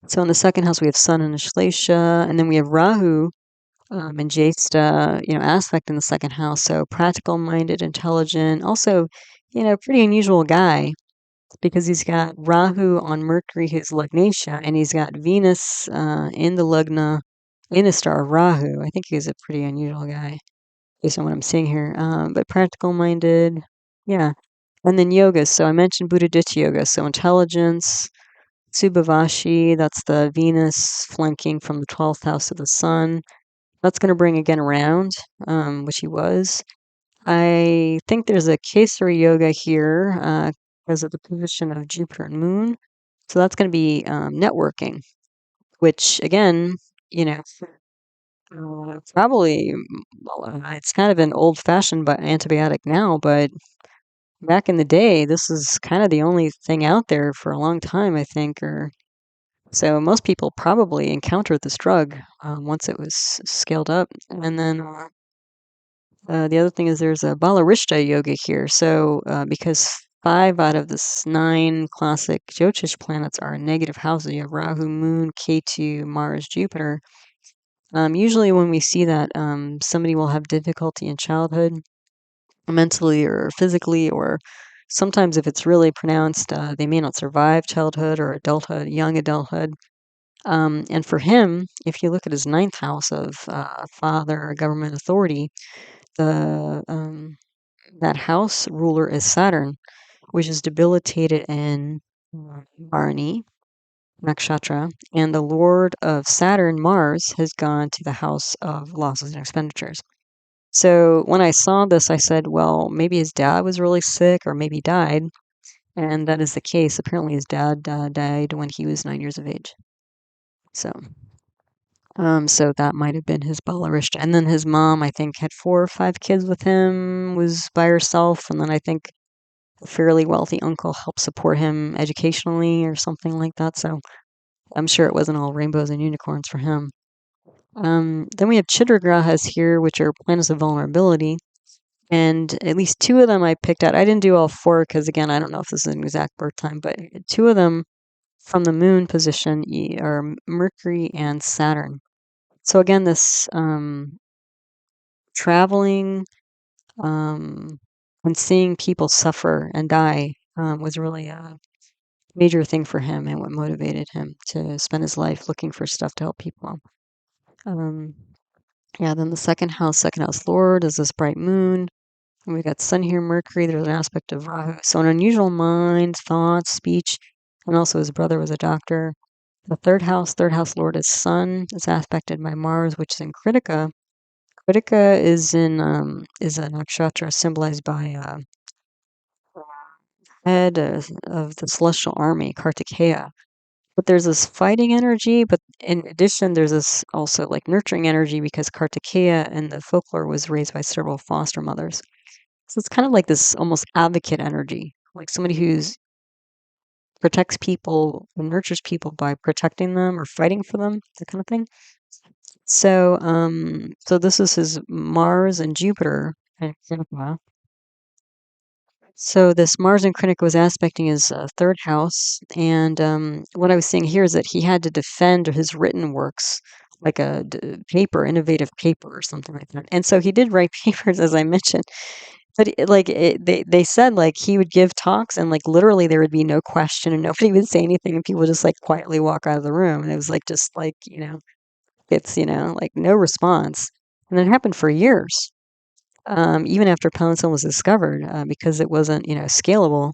So in the second house, we have Sun and Ashlesha, and then we have Rahu and Jesta, aspect in the second house. So practical-minded, intelligent, also, pretty unusual guy because he's got Rahu on Mercury, his Lugnatia, and he's got Venus in the Lugna in a star of Rahu. I think he's a pretty unusual guy based on what I'm seeing here. But practical-minded, yeah. And then yoga. So I mentioned Buddhaditya yoga. So intelligence, Subhavashi, that's the Venus flanking from the 12th house of the Sun. That's going to bring again around, which he was. I think there's a kesari yoga here because of the position of Jupiter and Moon. So that's going to be networking, which again, you know, probably it's kind of an old-fashioned but antibiotic now, but back in the day, this is kind of the only thing out there for a long time, I think. Or so most people probably encountered this drug once it was scaled up, and then. The other thing is there's a Balarishta yoga here. So because 5 out of the 9 classic Jyotish planets are in negative houses, you have Rahu, Moon, Ketu, Mars, Jupiter. Usually when we see that, somebody will have difficulty in childhood, mentally or physically, or sometimes if it's really pronounced, they may not survive childhood or adulthood, young adulthood. And for him, if you look at his 9th house of father, government authority, the that house ruler is Saturn, which is debilitated in Bharani nakshatra, and the lord of Saturn, Mars, has gone to the house of losses and expenditures. So when I saw this, I said, well, maybe his dad was really sick or maybe died. And that is the case. Apparently his dad died when he was 9 years of age. So that might have been his Balarishta. And then his mom, I think, had 4 or 5 kids with him, was by herself. And then I think a fairly wealthy uncle helped support him educationally or something like that. So I'm sure it wasn't all rainbows and unicorns for him. Then we have Chidragrahas here, which are planets of vulnerability. And at least 2 of them I picked out. I didn't do all 4 because, again, I don't know if this is an exact birth time, but 2 of them from the moon position are Mercury and Saturn. So again, this traveling and seeing people suffer and die was really a major thing for him and what motivated him to spend his life looking for stuff to help people. Then the second house lord is this bright moon. And we got Sun here, Mercury. There's an aspect of Rahu. So an unusual mind, thoughts, speech, and also his brother was a doctor. The third house lord is Sun. It's aspected by Mars, which is in Krittika. Krittika is is a nakshatra symbolized by head of the celestial army, Kartikeya. But there's this fighting energy, but in addition, there's this also like nurturing energy because Kartikeya in the folklore was raised by several foster mothers. So it's kind of like this almost advocate energy, like somebody who's protects people and nurtures people by protecting them or fighting for them, that kind of thing. So, so this is his Mars and Jupiter and Krittika. So this Mars and Krittika was aspecting his third house, and what I was saying here is that he had to defend his written works, like a paper, innovative paper or something like that. And so he did write papers, as I mentioned. But they said like he would give talks and like literally there would be no question and nobody would say anything and people would just like quietly walk out of the room and it was like just like it's like no response, and it happened for years, even after penicillin was discovered, because it wasn't scalable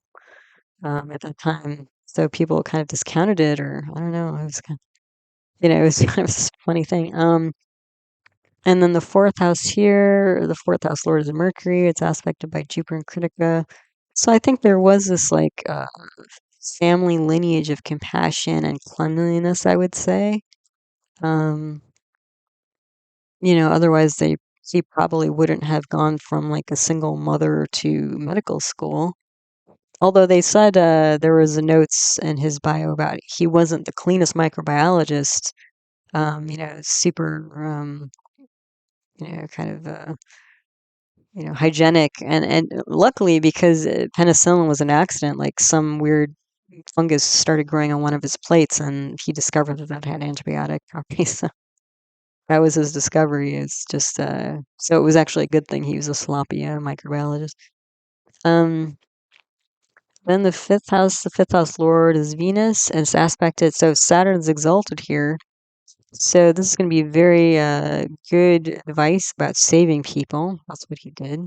at that time, so people kind of discounted it, or I don't know, it was kind it was kind of a funny thing. And then the fourth house here, the fourth house lord is Mercury. It's aspected by Jupiter and Krittika. So I think there was this like family lineage of compassion and cleanliness, I would say. Otherwise he probably wouldn't have gone from like a single mother to medical school. Although they said there was a notes in his bio about he wasn't the cleanest microbiologist, super, kind of hygienic, and luckily because penicillin was an accident, like some weird fungus started growing on one of his plates, and he discovered that had antibiotic properties. So that was his discovery. It's just so it was actually a good thing he was a sloppy microbiologist. Then the fifth house lord is Venus, and it's aspected. So Saturn's exalted here. So this is going to be very good advice about saving people. That's what he did.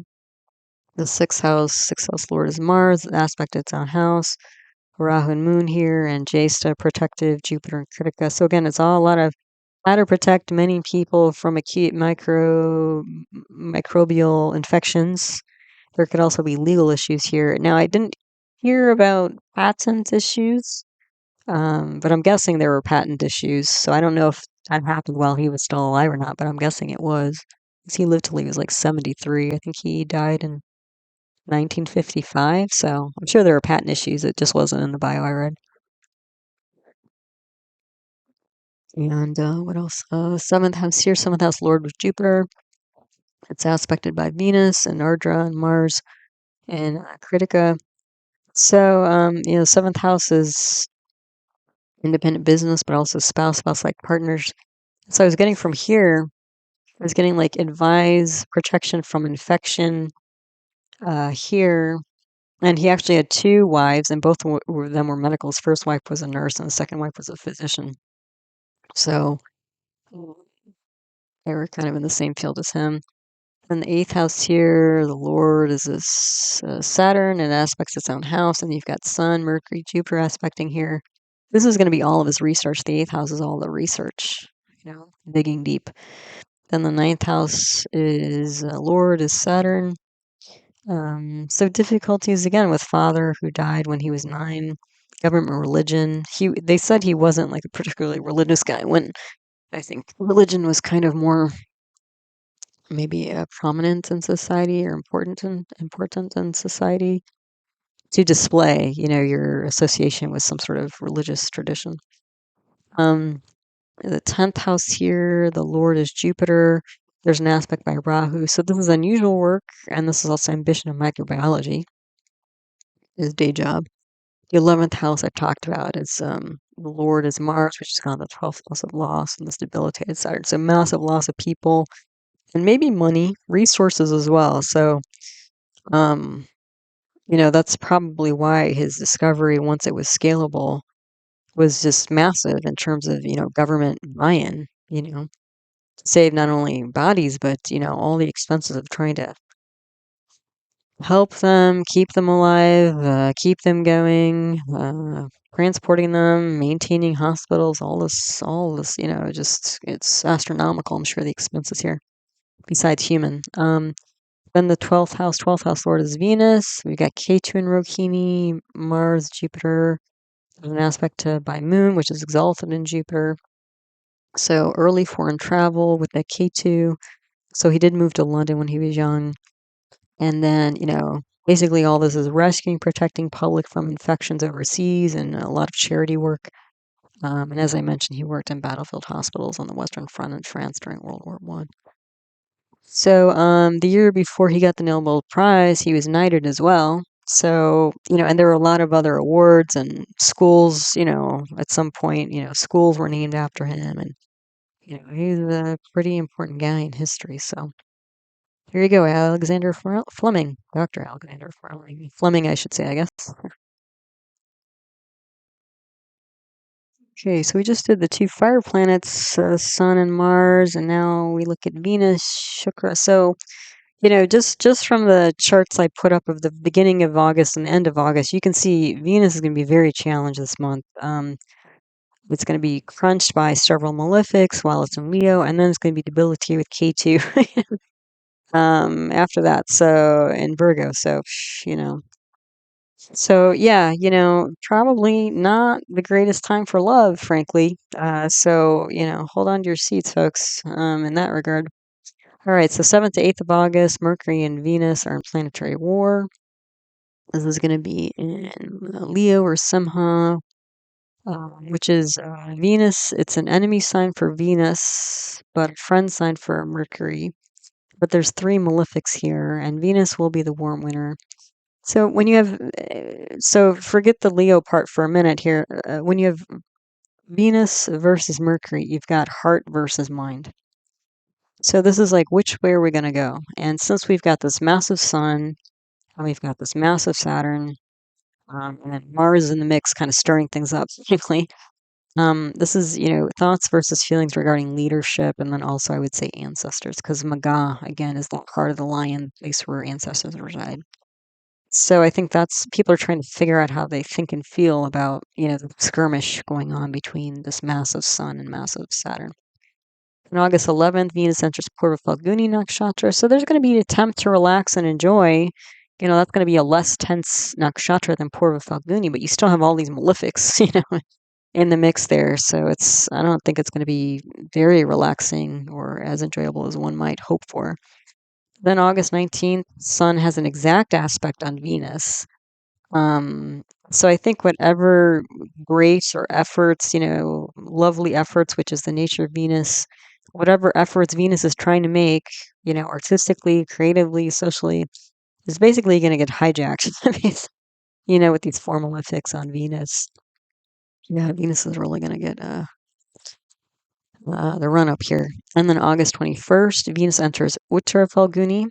The sixth house lord is Mars, aspect its own house. Rahu and Moon here, and Jesta, protective, Jupiter and Krittika. So again, it's all a lot of How to protect many people from acute microbial infections. There could also be legal issues here. Now, I didn't hear about patent issues, but I'm guessing there were patent issues. So I don't know if that happened while he was still alive or not, but I'm guessing it was. 'Cause he lived till he was like 73. I think he died in 1955. So I'm sure there were patent issues. It just wasn't in the bio I read. And what else? Seventh house here, seventh house lord was Jupiter. It's aspected by Venus and Ardra and Mars and Krittika. So, seventh house is independent business, but also spouse like partners. So I was getting from here, I was getting like advise protection from infection here. And he actually had two wives, and both of them were medical. His first wife was a nurse, and the second wife was a physician. So they were kind of in the same field as him. And the eighth house here, the Lord is this Saturn, and it aspects its own house. And you've got Sun, Mercury, Jupiter aspecting here. This is going to be all of his research. The eighth house is all the research, digging deep. Then the ninth house is Lord is Saturn. So difficulties again with father who died when he was 9. Government religion. They said he wasn't like a particularly religious guy when I think religion was kind of more maybe prominent in society or important in society to display, your association with some sort of religious tradition. The 10th house here, the Lord is Jupiter. There's an aspect by Rahu. So this is unusual work, and this is also ambition of microbiology, his day job. The 11th house I've talked about is the Lord is Mars, which is kind of the 12th house of loss and this debilitated Saturn. So massive loss of people and maybe money, resources as well. So, that's probably why his discovery, once it was scalable, was just massive in terms of, government buy-in, to save not only bodies, but, all the expenses of trying to help them, keep them alive, keep them going, transporting them, maintaining hospitals, all this, just it's astronomical. I'm sure the expenses here, besides human. Then the 12th house lord is Venus. We got Ketu and Rohini, Mars, Jupiter. There's an aspect to by Moon, which is exalted in Jupiter. So early foreign travel with the Ketu. So he did move to London when he was young. And then, basically all this is rescuing, protecting public from infections overseas and a lot of charity work. And as I mentioned, he worked in battlefield hospitals on the Western Front in France during World War One. So the year before he got the Nobel Prize, he was knighted as well. So, and there were a lot of other awards and schools, at some point, schools were named after him. And, he's a pretty important guy in history. So here you go, Alexander Fleming, Dr. Alexander Fleming. Fleming, I should say, I guess. Okay, so we just did the two fire planets, Sun and Mars, and now we look at Venus, Shukra. So, just from the charts I put up of the beginning of August and the end of August, you can see Venus is going to be very challenged this month. It's going to be crunched by several malefics while it's in Leo, and then it's going to be debilitated with K2 after that. So in Virgo, so you know. So yeah, probably not the greatest time for love, frankly. So hold on to your seats, folks. In that regard. All right, so 7th to 8th of August, Mercury and Venus are in planetary war. This is going to be in Leo or Simha, which is Venus. It's an enemy sign for Venus, but a friend sign for Mercury. But there's 3 malefics here, and Venus will be the warm winter. So when you have, so forget the Leo part for a minute here. When you have Venus versus Mercury, you've got heart versus mind. So this is like, which way are we going to go? And since we've got this massive sun, and we've got this massive Saturn, and then Mars in the mix, kind of stirring things up, particularly. This is, thoughts versus feelings regarding leadership, and then also I would say ancestors, because Maga, again, is that part of the lion, place where ancestors reside. So I think that's people are trying to figure out how they think and feel about, the skirmish going on between this massive sun and massive Saturn. On August 11th, Venus enters Purva Falguni nakshatra. So there's going to be an attempt to relax and enjoy. That's going to be a less tense nakshatra than Purva Falguni, but you still have all these malefics, in the mix there. So I don't think it's going to be very relaxing or as enjoyable as one might hope for. Then August 19th, Sun has an exact aspect on Venus. So I think whatever great or efforts, lovely efforts, which is the nature of Venus, whatever efforts Venus is trying to make, artistically, creatively, socially, is basically going to get hijacked. With these four malefics on Venus. Yeah, Venus is really going to get the run up here. And then August 21st, Venus enters Uttara Falguni.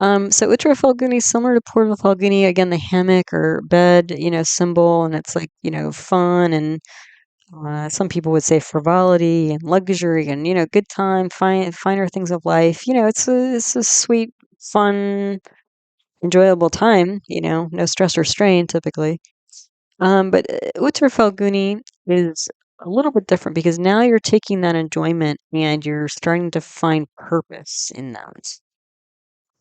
So Uttara Falguni is similar to Purva Falguni. Again, the hammock or bed, symbol, and it's like, fun and some people would say frivolity and luxury and, good time, finer things of life. It's a sweet, fun, enjoyable time, no stress or strain typically. But Uttara Falguni is a little bit different because now you're taking that enjoyment and you're starting to find purpose in that.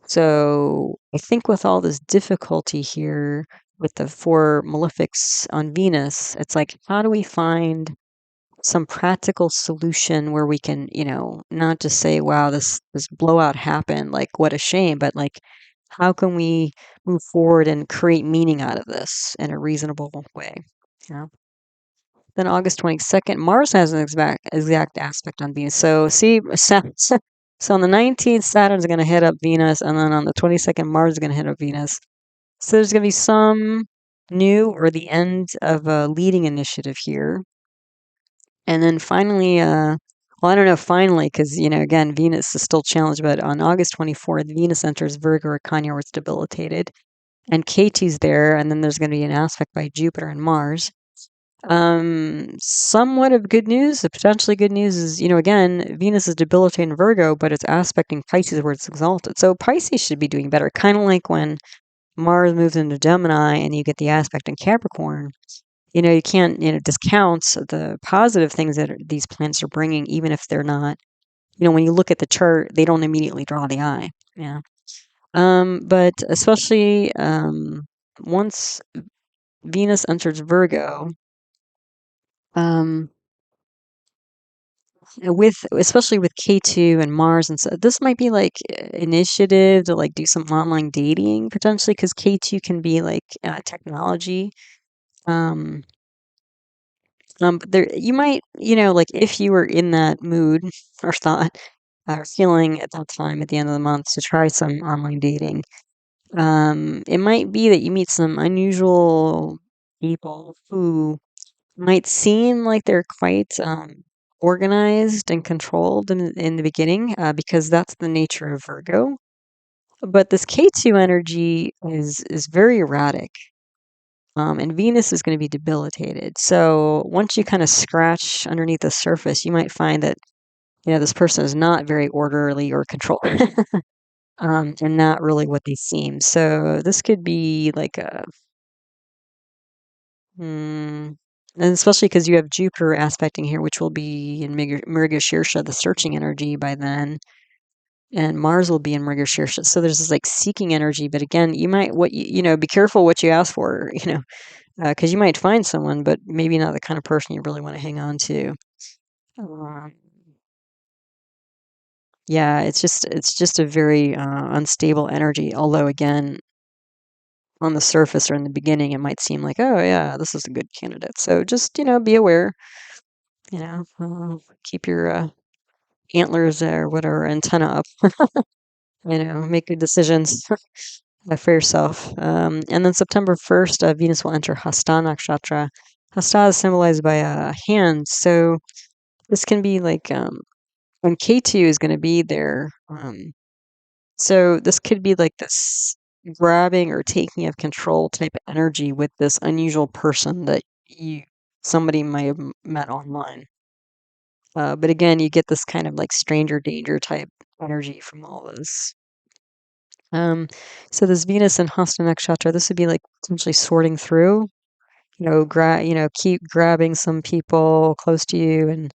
So I think with all this difficulty here with the four malefics on Venus, it's like, how do we find some practical solution where we can, not just say, wow, this blowout happened, like what a shame, but like how can we move forward and create meaning out of this in a reasonable way? Then August 22nd, Mars has an exact aspect on Venus. So see, so on the 19th, Saturn's going to hit up Venus, and then on the 22nd, Mars is going to hit up Venus. So there's going to be some new or the end of a leading initiative here. And then finally, well, I don't know, finally, because, again, Venus is still challenged, but on August 24th, Venus enters Virgo or Kanya where it's debilitated. And Ketu's there, and then there's going to be an aspect by Jupiter and Mars. Somewhat of good news, potentially good news is, again, Venus is debilitating Virgo, but it's aspecting Pisces where it's exalted. So Pisces should be doing better, kind of like when Mars moves into Gemini and you get the aspect in Capricorn. You can't, discount the positive things that these planets are bringing, even if they're not, when you look at the chart, they don't immediately draw the eye. Yeah. But especially once Venus enters Virgo, especially with K2 and Mars, and so this might be like initiative to like do some online dating potentially, because K2 can be like technology. But there you might, like if you were in that mood or thought or feeling at that time at the end of the month to try some online dating, it might be that you meet some unusual people who might seem like they're quite organized and controlled in the beginning, because that's the nature of Virgo. But this K2 energy is very erratic. And Venus is going to be debilitated. So once you kind of scratch underneath the surface, you might find that, this person is not very orderly or controlled, and not really what they seem. So this could be like and especially because you have Jupiter aspecting here, which will be in Mrigashirsha, the searching energy by then, and Mars will be in Mrigashirsha. So there's this like seeking energy. But again, you might be careful what you ask for, because you might find someone, but maybe not the kind of person you really want to hang on to. Yeah, it's just a very unstable energy. Although again, on the surface or in the beginning, it might seem like, oh yeah, this is a good candidate. So just be aware. Keep your antlers or whatever antenna up. Make good decisions for yourself. And then September 1st, Venus will enter Hasta nakshatra. Hasta is symbolized by a hand, so this can be like when K2 is going to be there. So this could be like this grabbing or taking of control type of energy with this unusual person that somebody might have met online. But again, you get this kind of like stranger danger type energy from all this. So this Venus and Hasta nakshatra, this would be like essentially sorting through, keep grabbing some people close to you and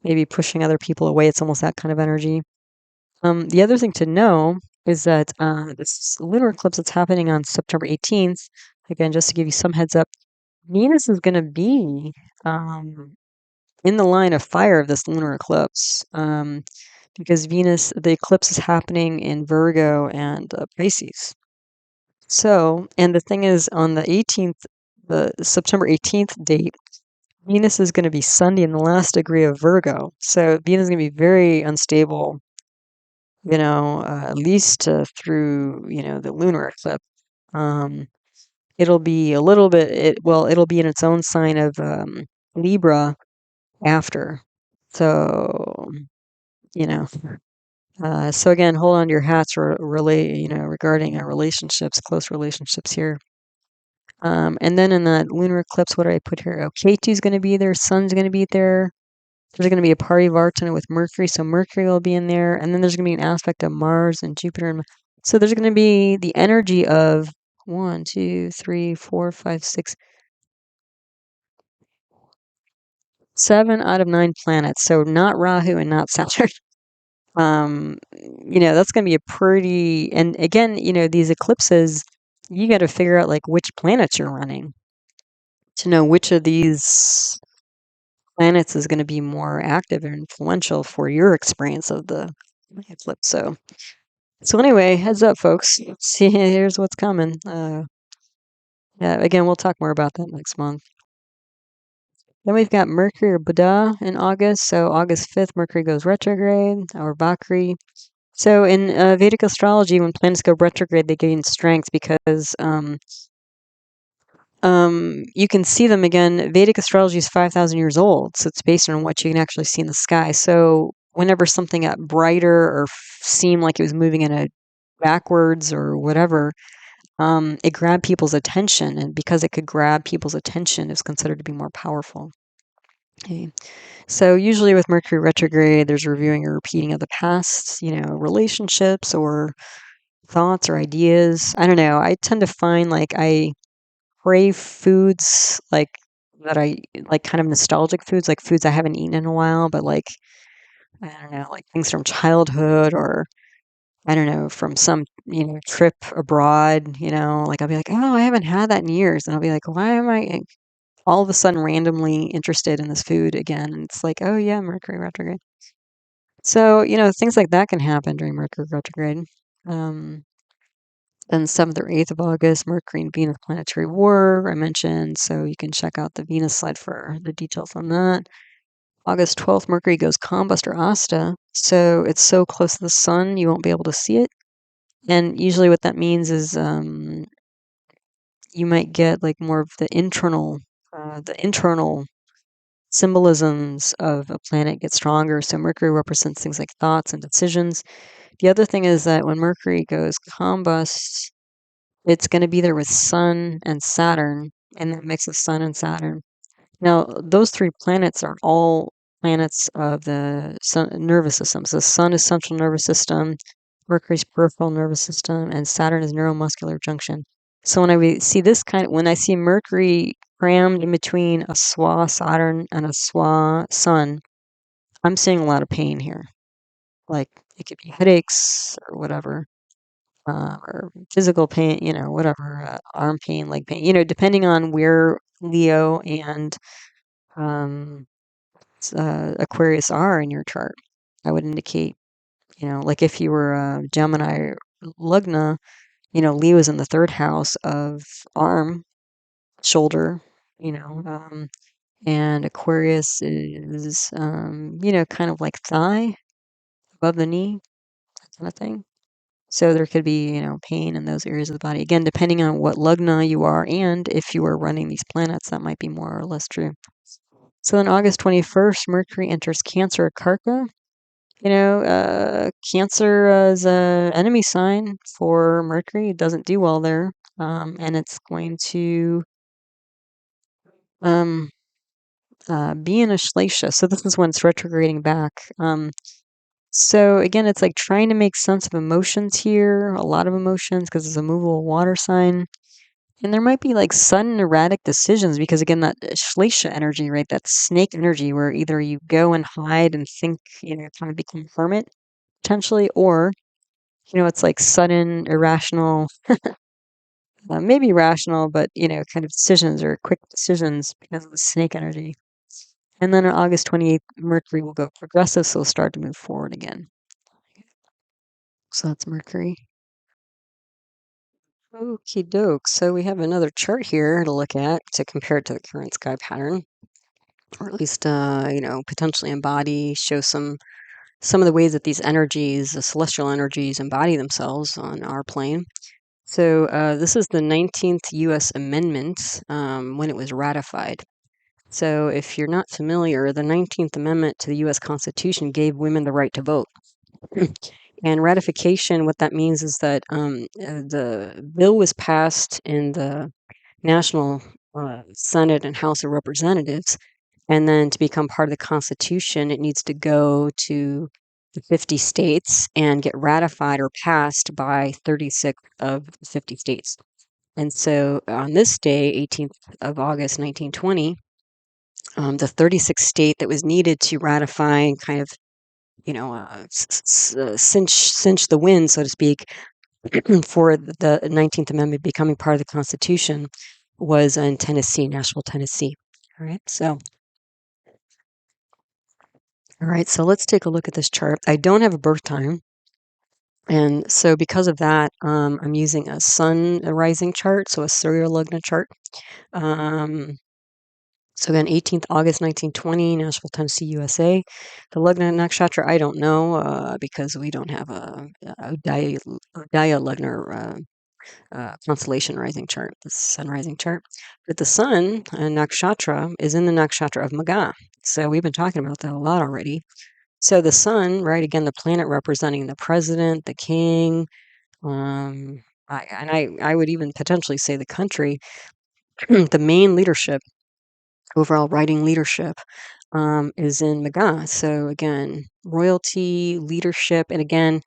maybe pushing other people away. It's almost that kind of energy. The other thing to know is that this lunar eclipse that's happening on September 18th, again, just to give you some heads up, Venus is going to be in the line of fire of this lunar eclipse because Venus, the eclipse is happening in Virgo and Pisces. So, and the thing is, on the 18th, the September 18th date, Venus is going to be Sunday in the last degree of Virgo. So Venus is going to be very unstable, at least through, the lunar eclipse. It'll be a little bit, it'll be in its own sign of Libra after. So, you know, so again, hold on to your hats regarding relationships, close relationships here. And then in that lunar eclipse, what did I put here? Oh, Ketu's going to be there. Sun's going to be there. There's going to be a parivartana with Mercury, so Mercury will be in there. And then there's going to be an aspect of Mars and Jupiter. So there's going to be the energy of 1, 2, 3, 4, 5, 6, 7 out of 9 planets. So not Rahu and not Saturn. That's going to be a pretty, and again, these eclipses, you got to figure out like which planets you're running to know which of these planets is going to be more active and influential for your experience of the eclipse. So anyway, heads up, folks. See, here's what's coming. Yeah, again, we'll talk more about that next month. Then we've got Mercury or Buddha in August. So August 5th, Mercury goes retrograde, or vakri. So in Vedic astrology, when planets go retrograde, they gain strength because you can see them again. Vedic astrology is 5,000 years old, so it's based on what you can actually see in the sky. So whenever something got brighter or seemed like it was moving in a backwards or whatever, it grabbed people's attention, and because it could grab people's attention, it's considered to be more powerful. Okay. So usually with Mercury retrograde, there's reviewing or repeating of the past, relationships or thoughts or ideas. I don't know. I tend to find like I crave foods like that I like kind of nostalgic foods, like foods I haven't eaten in a while, but like I don't know, like things from childhood or I don't know, from some, trip abroad, like I'll be like, oh, I haven't had that in years. And I'll be like, why am I all of a sudden randomly interested in this food again? And it's like, oh yeah, Mercury retrograde. So, things like that can happen during Mercury retrograde. Then 7th or 8th of August, Mercury and Venus planetary war, I mentioned. So you can check out the Venus slide for the details on that. August 12th, Mercury goes combust or asta. So it's so close to the sun, you won't be able to see it. And usually what that means is you might get like more of the internal symbolisms of a planet get stronger. So Mercury represents things like thoughts and decisions. The other thing is that when Mercury goes combust, it's going to be there with Sun and Saturn, and that mix of Sun and Saturn. Now, those 3 planets are all planets of the nervous system. So the Sun is central nervous system, Mercury's peripheral nervous system, and Saturn is neuromuscular junction. So when I see Mercury crammed in between a swa Saturn and a swa Sun, I'm seeing a lot of pain here. Like it could be headaches or whatever, or physical pain, whatever, arm pain, leg pain, depending on where Leo and Aquarius are in your chart. That would indicate, like if you were a Gemini Lugna, Leo is in the 3rd house of arm, shoulder, and Aquarius is, kind of like thigh, above the knee, that kind of thing. So there could be, pain in those areas of the body. Again, depending on what lugna you are and if you are running these planets, that might be more or less true. So on August 21st, Mercury enters Cancer or Karaka. Cancer is an enemy sign for Mercury. It doesn't do well there. And it's going to um, be in Ashlesha. So this is when it's retrograding back. So again, it's like trying to make sense of emotions here, a lot of emotions because it's a movable water sign. And there might be like sudden erratic decisions because again, that shlesha energy, right? That snake energy where either you go and hide and think, kind of become a hermit potentially, or, it's like sudden, irrational, maybe rational, but, kind of decisions or quick decisions because of the snake energy. And then on August 28th, Mercury will go progressive, so it'll start to move forward again. So that's Mercury. Okie doke. So we have another chart here to look at to compare it to the current sky pattern, or at least, potentially embody, show some of the ways that these energies, the celestial energies, embody themselves on our plane. So this is the 19th U.S. Amendment when it was ratified. So if you're not familiar, the 19th Amendment to the U.S. Constitution gave women the right to vote. And ratification, what that means is that the bill was passed in the National Senate and House of Representatives, and then to become part of the Constitution, it needs to go to the 50 states and get ratified or passed by 36 of the 50 states. And so on this day, 18th of August, 1920, the 36th state that was needed to ratify and kind of, cinch the win, so to speak, for the 19th Amendment becoming part of the Constitution was in Tennessee, Nashville, Tennessee. All right, so let's take a look at this chart. I don't have a birth time, and so because of that, I'm using a sun rising chart, so a Surya Lagna chart. So again, 18th August 1920, Nashville, Tennessee, USA. The Lagna Nakshatra, I don't know because we don't have a Udaya Lagna constellation rising chart, the sun rising chart. But the sun nakshatra is in the nakshatra of Maga. So we've been talking about that a lot already. So the sun, right, again, the planet representing the president, the king, I would even potentially say the country, the main leadership, overall writing leadership, is in Maga. So again, royalty, leadership, and again,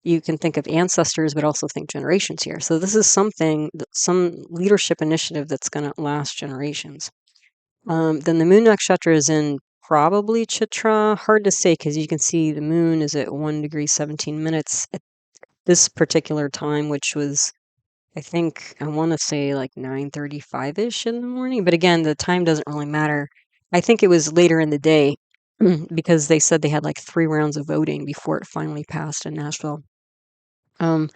you can think of ancestors, but also think generations here. So this is something, some leadership initiative that's going to last generations. Then the moon nakshatra is in probably Chitra. Hard to say because you can see the moon is at 1 degree 17 minutes at this particular time, which was, I think, I want to say like 9:35-ish in the morning. But again, the time doesn't really matter. I think it was later in the day because they said they had like 3 rounds of voting before it finally passed in Nashville. But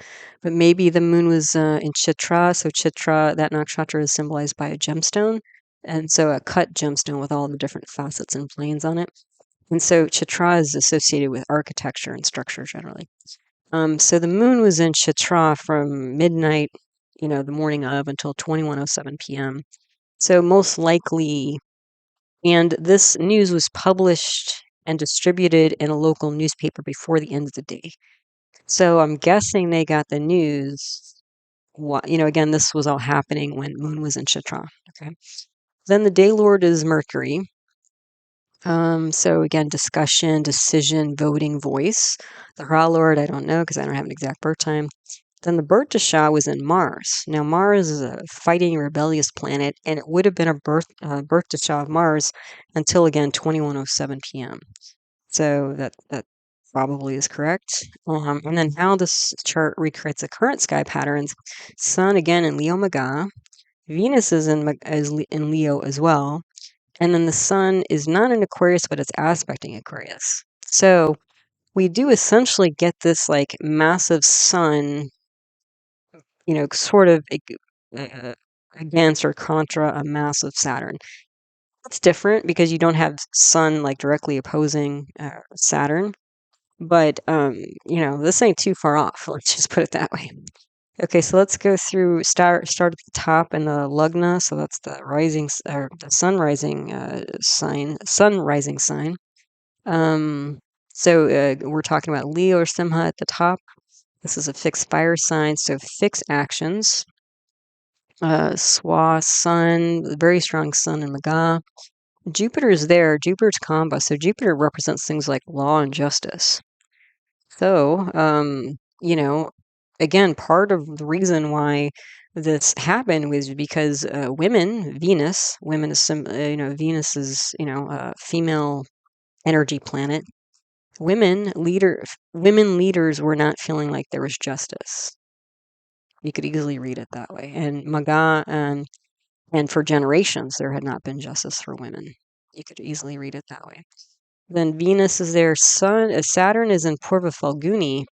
maybe the moon was in Chitra. So Chitra, that nakshatra is symbolized by a gemstone. And so a cut gemstone with all the different facets and planes on it. And so Chitra is associated with architecture and structure generally. So the moon was in Chitra from midnight, the morning of until 21:07 p.m. So most likely, and this news was published and distributed in a local newspaper before the end of the day. So I'm guessing they got the news. Again, this was all happening when Moon was in Chitra. Okay. Then the day lord is Mercury. So again, discussion, decision, voting, voice. The Ra lord, I don't know because I don't have an exact birth time. Then the birth dasha was in Mars. Now Mars is a fighting, rebellious planet, and it would have been a birth dasha of Mars until again 21:07 p.m. So that probably is correct. And then how this chart recreates the current sky patterns. Sun again in Leo Maga. Venus is in Leo as well. And then the sun is not in Aquarius, but it's aspecting Aquarius. So we do essentially get this like massive sun, sort of against or contra a massive Saturn. It's different because you don't have sun like directly opposing Saturn. But, this ain't too far off. Let's just put it that way. Okay, so let's go through, start at the top in the Lugna. So that's the rising, or the sun rising sign. We're talking about Leo or Simha at the top. This is a fixed fire sign, so fixed actions. Swa, sun, very strong sun in Maga. Jupiter is there. Jupiter's Kamba. So Jupiter represents things like law and justice. So, again, part of the reason why this happened was because women, women is Venus is a female energy planet. Women leaders were not feeling like there was justice. You could easily read it that way. And Maga and for generations there had not been justice for women. You could easily read it that way. Then Venus is there. Saturn is in Purva Falguni.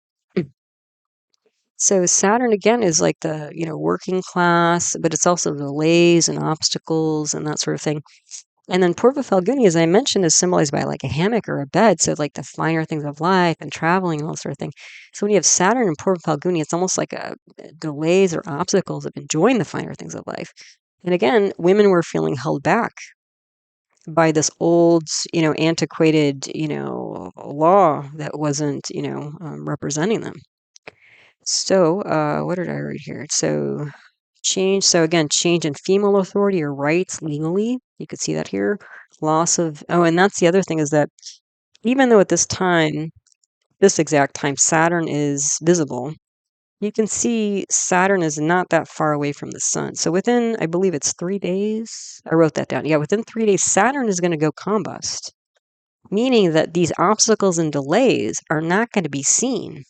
So Saturn again is like the working class, but it's also delays and obstacles and that sort of thing. And then Purva Falguni, as I mentioned, is symbolized by like a hammock or a bed. So like the finer things of life and traveling and all sort of thing. So when you have Saturn and Purva Falguni, it's almost like delays or obstacles of enjoying the finer things of life. And again, women were feeling held back by this old, antiquated, law that wasn't, representing them. So, what did I write here? So, change. So again, change in female authority or rights legally. You could see that here. Loss of. Oh, and that's the other thing is that even though at this time, this exact time, Saturn is visible, you can see Saturn is not that far away from the sun. So within, I believe it's 3 days. I wrote that down. Yeah, within 3 days, Saturn is going to go combust, meaning that these obstacles and delays are not going to be seen.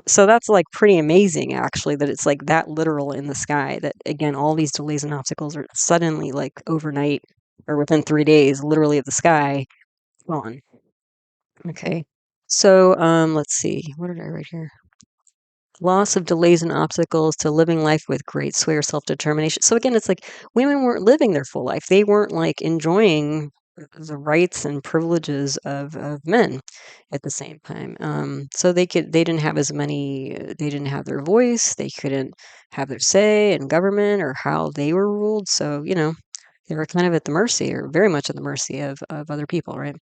So that's like pretty amazing actually, that it's like that literal in the sky, that again all these delays and obstacles are suddenly like overnight or within 3 days literally of the sky gone. Okay, so let's see, what did I write here? Loss of delays and obstacles to living life with great sway or self-determination. So again, it's like women weren't living their full life. They weren't like enjoying the rights and privileges of men at the same time. So they didn't have as many, they didn't have their voice. They couldn't have their say in government or how they were ruled. So, they were kind of at the mercy or very much at the mercy of other people, right?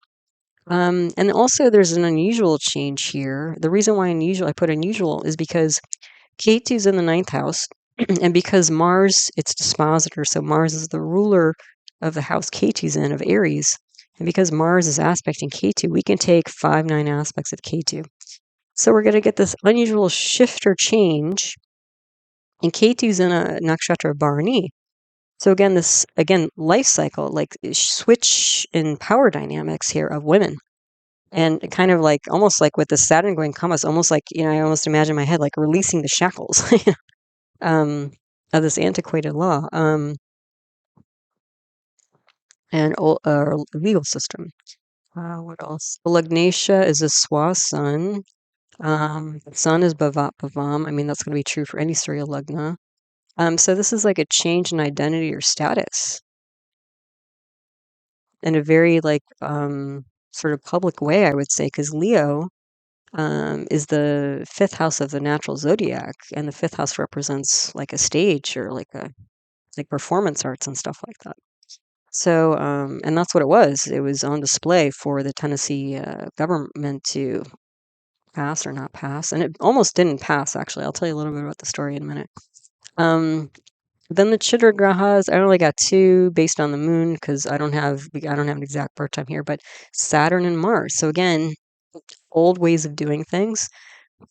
And also there's an unusual change here. The reason why I put unusual is because Ketu's in the ninth house, and because Mars, its dispositor, so Mars is the ruler of the house Ketu's in, of Aries, and because Mars is aspecting Ketu, we can take 5-9 aspects of Ketu. So we're going to get this unusual shift or change, and Ketu's in a nakshatra Bharani. So again, life cycle, like switch in power dynamics here of women. And kind of like, almost like with the Saturn going combust, almost like, I almost imagine in my head, like releasing the shackles of this antiquated law and legal system. What else? Lugnatia is a swa sun. Sun is bhavat bhavam. I mean, that's going to be true for any Surya Lugna. So this is like a change in identity or status in a very like sort of public way, I would say, because Leo is the 5th house of the natural zodiac, and the 5th house represents like a stage or like performance arts and stuff like that. So, and that's what it was. It was on display for the Tennessee government to pass or not pass, and it almost didn't pass. Actually, I'll tell you a little bit about the story in a minute. Then the Chitra grahas, I only got 2 based on the moon because I don't have an exact birth time here, but Saturn and Mars. So again, old ways of doing things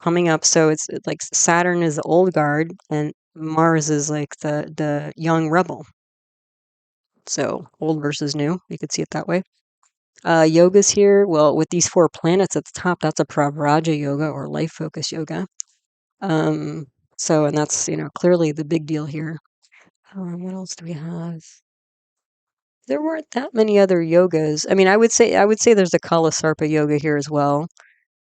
coming up. So it's like Saturn is the old guard and Mars is like the young rebel. So old versus new, you could see it that way. Yoga's here. Well, with these 4 planets at the top, that's a pravraja yoga or life focus yoga. So, and that's, clearly the big deal here. What else do we have? There weren't that many other yogas. I mean, I would say there's a Kala Sarpa yoga here as well.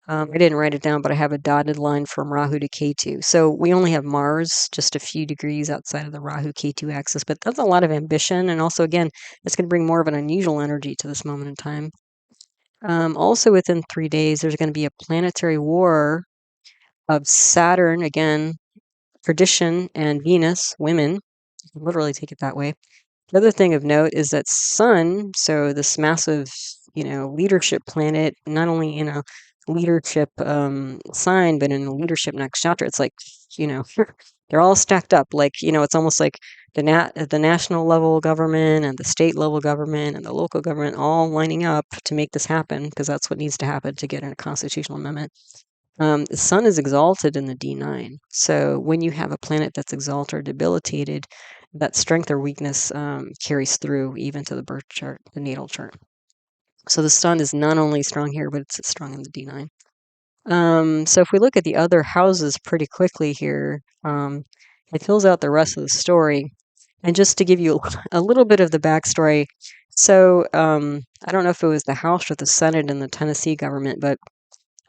I didn't write it down, but I have a dotted line from Rahu to Ketu. So we only have Mars just a few degrees outside of the Rahu Ketu axis, but that's a lot of ambition. And also, again, it's going to bring more of an unusual energy to this moment in time. Also, within 3 days, there's going to be a planetary war of Saturn, again, tradition, and Venus, women. You can literally take it that way. The other thing of note is that Sun, so this massive, leadership planet, not only in a leadership sign, but in a leadership nakshatra, it's like, they're all stacked up. Like, it's almost like the national level government and the state level government and the local government all lining up to make this happen, because that's what needs to happen to get in a constitutional amendment. The sun is exalted in the D9. So when you have a planet that's exalted or debilitated, that strength or weakness carries through even to the birth chart, the natal chart. So the sun is not only strong here, but it's strong in the D9. So if we look at the other houses pretty quickly here, it fills out the rest of the story. And just to give you a little bit of the backstory, so I don't know if it was the House or the Senate in the Tennessee government, but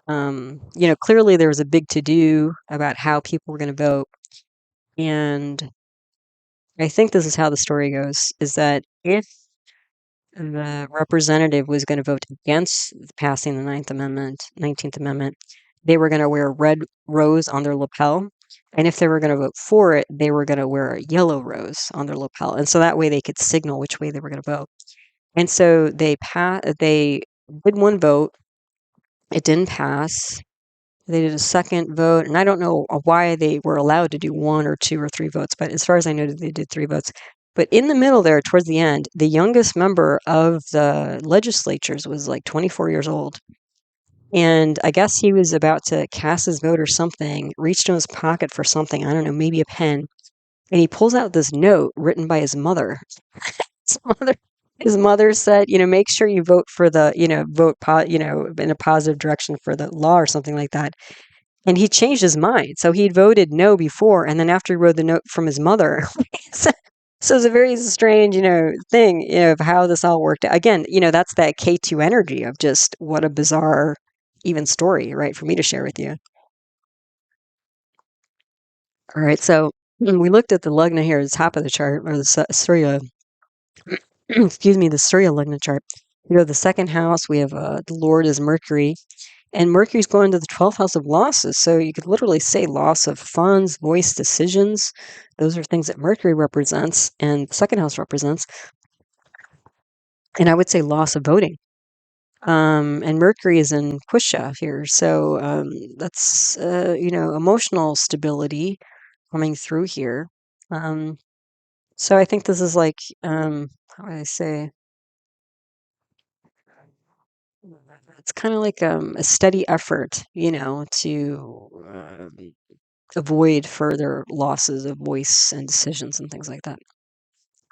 clearly there was a big to-do about how people were going to vote. And I think this is how the story goes, is that if the representative was going to vote against passing the 19th Amendment, they were going to wear a red rose on their lapel. And if they were going to vote for it, they were going to wear a yellow rose on their lapel. And so that way they could signal which way they were going to vote. And so they did one vote. It didn't pass. They did a second vote, and I don't know why they were allowed to do one or two or three votes, but as far as I know, they did three votes. But in the middle there, towards the end, the youngest member of the legislatures was like 24 years old. And I guess he was about to cast his vote or something, reached in his pocket for something, I don't know, maybe a pen. And he pulls out this note written by his mother. His mother, his mother said, make sure you vote for the, in a positive direction for the law or something like that. And he changed his mind. So he'd voted no before, and then after he wrote the note from his mother. So it's a very strange, thing, of how this all worked out. Again, that's that K2 energy of just what a bizarre, even story, right, for me to share with you. All right, so we looked at the lugna here at the top of the chart, or the Surya, excuse me, the Surya lugna chart. The second house, we have the Lord is Mercury. And Mercury's going to the 12th house of losses. So you could literally say loss of funds, voice decisions. Those are things that Mercury represents and the second house represents. And I would say loss of voting. And Mercury is in Pusha here. So that's, emotional stability coming through here. So I think this is like, how do I say? It's kind of like a steady effort, to avoid further losses of voice and decisions and things like that.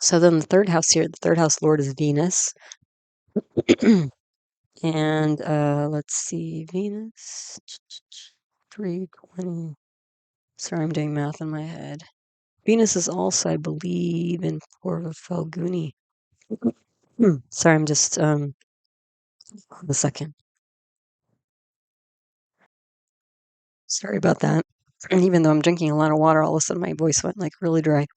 So then the third house here, the third house lord is Venus. And let's see, Venus, 320. Sorry, I'm doing math in my head. Venus is also, I believe, in Purva Falguni. Sorry, I'm just, a second. Sorry about that. And even though I'm drinking a lot of water, all of a sudden my voice went like really dry.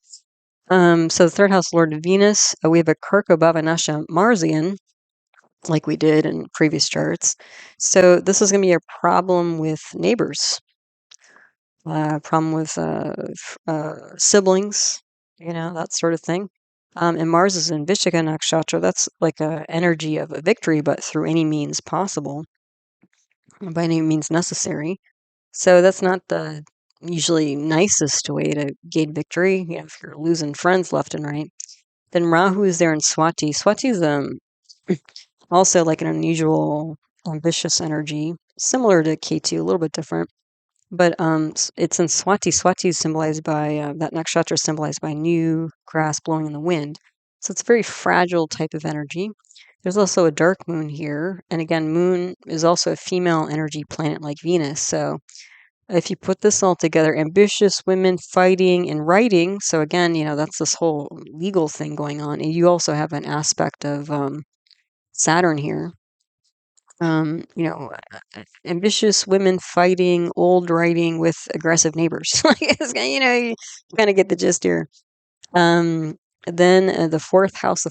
So the third house lord of Venus, we have a karako bhava nasha Marsian, like we did in previous charts. So this is going to be a problem with neighbors, problem with siblings, that sort of thing. And Mars is in Vishaka Nakshatra. That's like a energy of a victory, but through any means possible, by any means necessary. So that's not the usually nicest way to gain victory, if you're losing friends left and right. Then Rahu is there in Swati. Swati is also like an unusual, ambitious energy, similar to K2, a little bit different. But it's in Swati. Swati is symbolized by, that nakshatra is symbolized by new grass blowing in the wind. So it's a very fragile type of energy. There's also a dark moon here. And again, moon is also a female energy planet like Venus. So if you put this all together, ambitious women fighting and writing. So again, that's this whole legal thing going on. And you also have an aspect of Saturn here. Ambitious women fighting, old writing with aggressive neighbors. You kind of get the gist here. Then the fourth house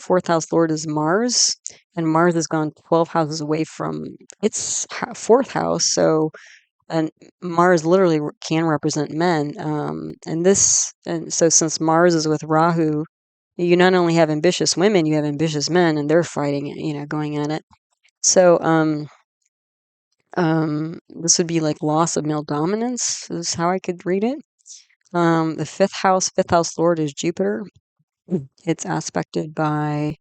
lord is Mars, and Mars has gone 12 houses away from its fourth house. So, and Mars literally can represent men. And so since Mars is with Rahu, you not only have ambitious women, you have ambitious men, and they're fighting, going at it. So, this would be like loss of male dominance, is how I could read it. The fifth house lord is Jupiter. It's aspected by,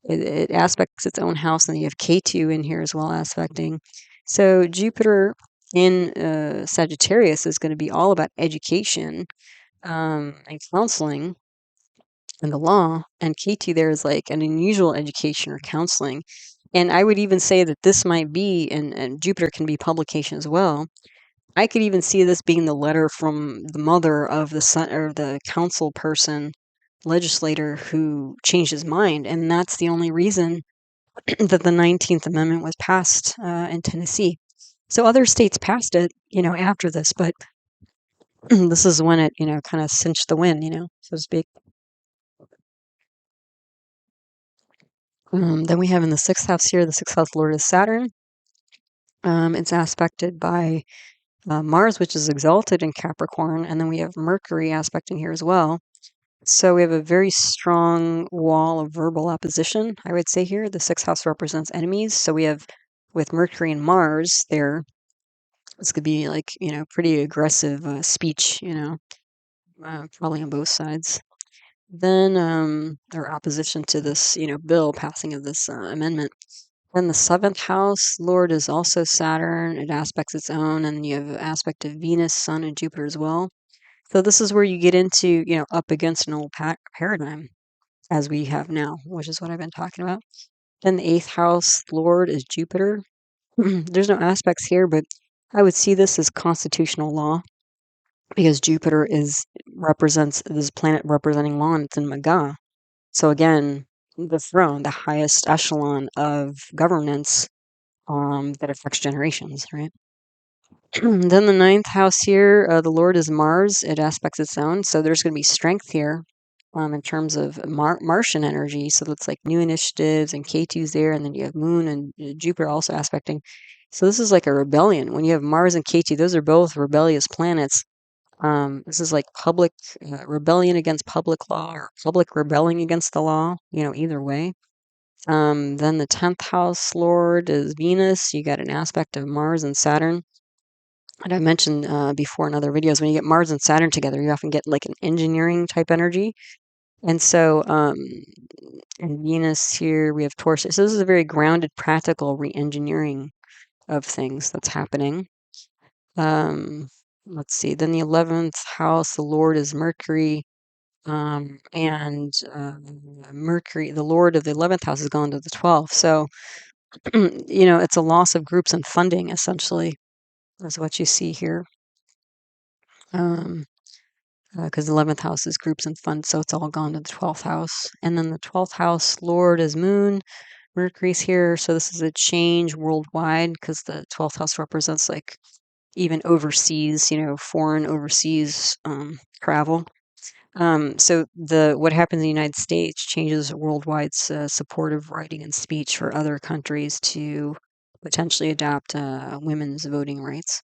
it aspects its own house, and you have K2 in here as well aspecting. So Jupiter in Sagittarius is going to be all about education and counseling and the law. And Ketu there is like an unusual education or counseling. And I would even say that this might be, and Jupiter can be publication as well. I could even see this being the letter from the mother of the son or the council person, legislator who changed his mind. And that's the only reason that the 19th Amendment was passed in Tennessee. So other states passed it, after this, but this is when it, kind of cinched the win, so to speak. Then we have in the sixth house here, the sixth house lord is Saturn. It's aspected by Mars, which is exalted in Capricorn, and then we have Mercury aspecting here as well. So we have a very strong wall of verbal opposition, I would say here. The sixth house represents enemies. So we have, with Mercury and Mars there, it's going to be like, pretty aggressive speech, probably on both sides. Then their opposition to this, bill passing of this amendment. Then the seventh house lord is also Saturn. It aspects its own, and you have an aspect of Venus, Sun, and Jupiter as well. So this is where you get into, up against an old paradigm, as we have now, which is what I've been talking about. Then the eighth house lord is Jupiter. There's no aspects here, but I would see this as constitutional law because Jupiter represents this planet representing law, and it's in Maga. So again, the throne, the highest echelon of governance that affects generations, right? Then the ninth house here, the Lord is Mars. It aspects its own. So there's going to be strength here in terms of Martian energy. So it's like new initiatives and K2's there. And then you have Moon and Jupiter also aspecting. So this is like a rebellion. When you have Mars and K2, those are both rebellious planets. This is like public rebellion against public law or public rebelling against the law, either way. Then the 10th house lord is Venus. You got an aspect of Mars and Saturn. And I mentioned before in other videos, when you get Mars and Saturn together, you often get like an engineering type energy. And so in Venus here, we have Taurus. So this is a very grounded, practical re-engineering of things that's happening. Let's see. Then the 11th house, the Lord is Mercury. And Mercury, the Lord of the 11th house, has gone to the 12th. So, it's a loss of groups and funding, essentially, is what you see here. Because the 11th house is groups and funds, so it's all gone to the 12th house. And then the 12th house lord is Moon. Mercury's here, so this is a change worldwide because the 12th house represents like even overseas, foreign overseas travel. So what happens in the United States changes worldwide supportive writing and speech for other countries to potentially adopt women's voting rights.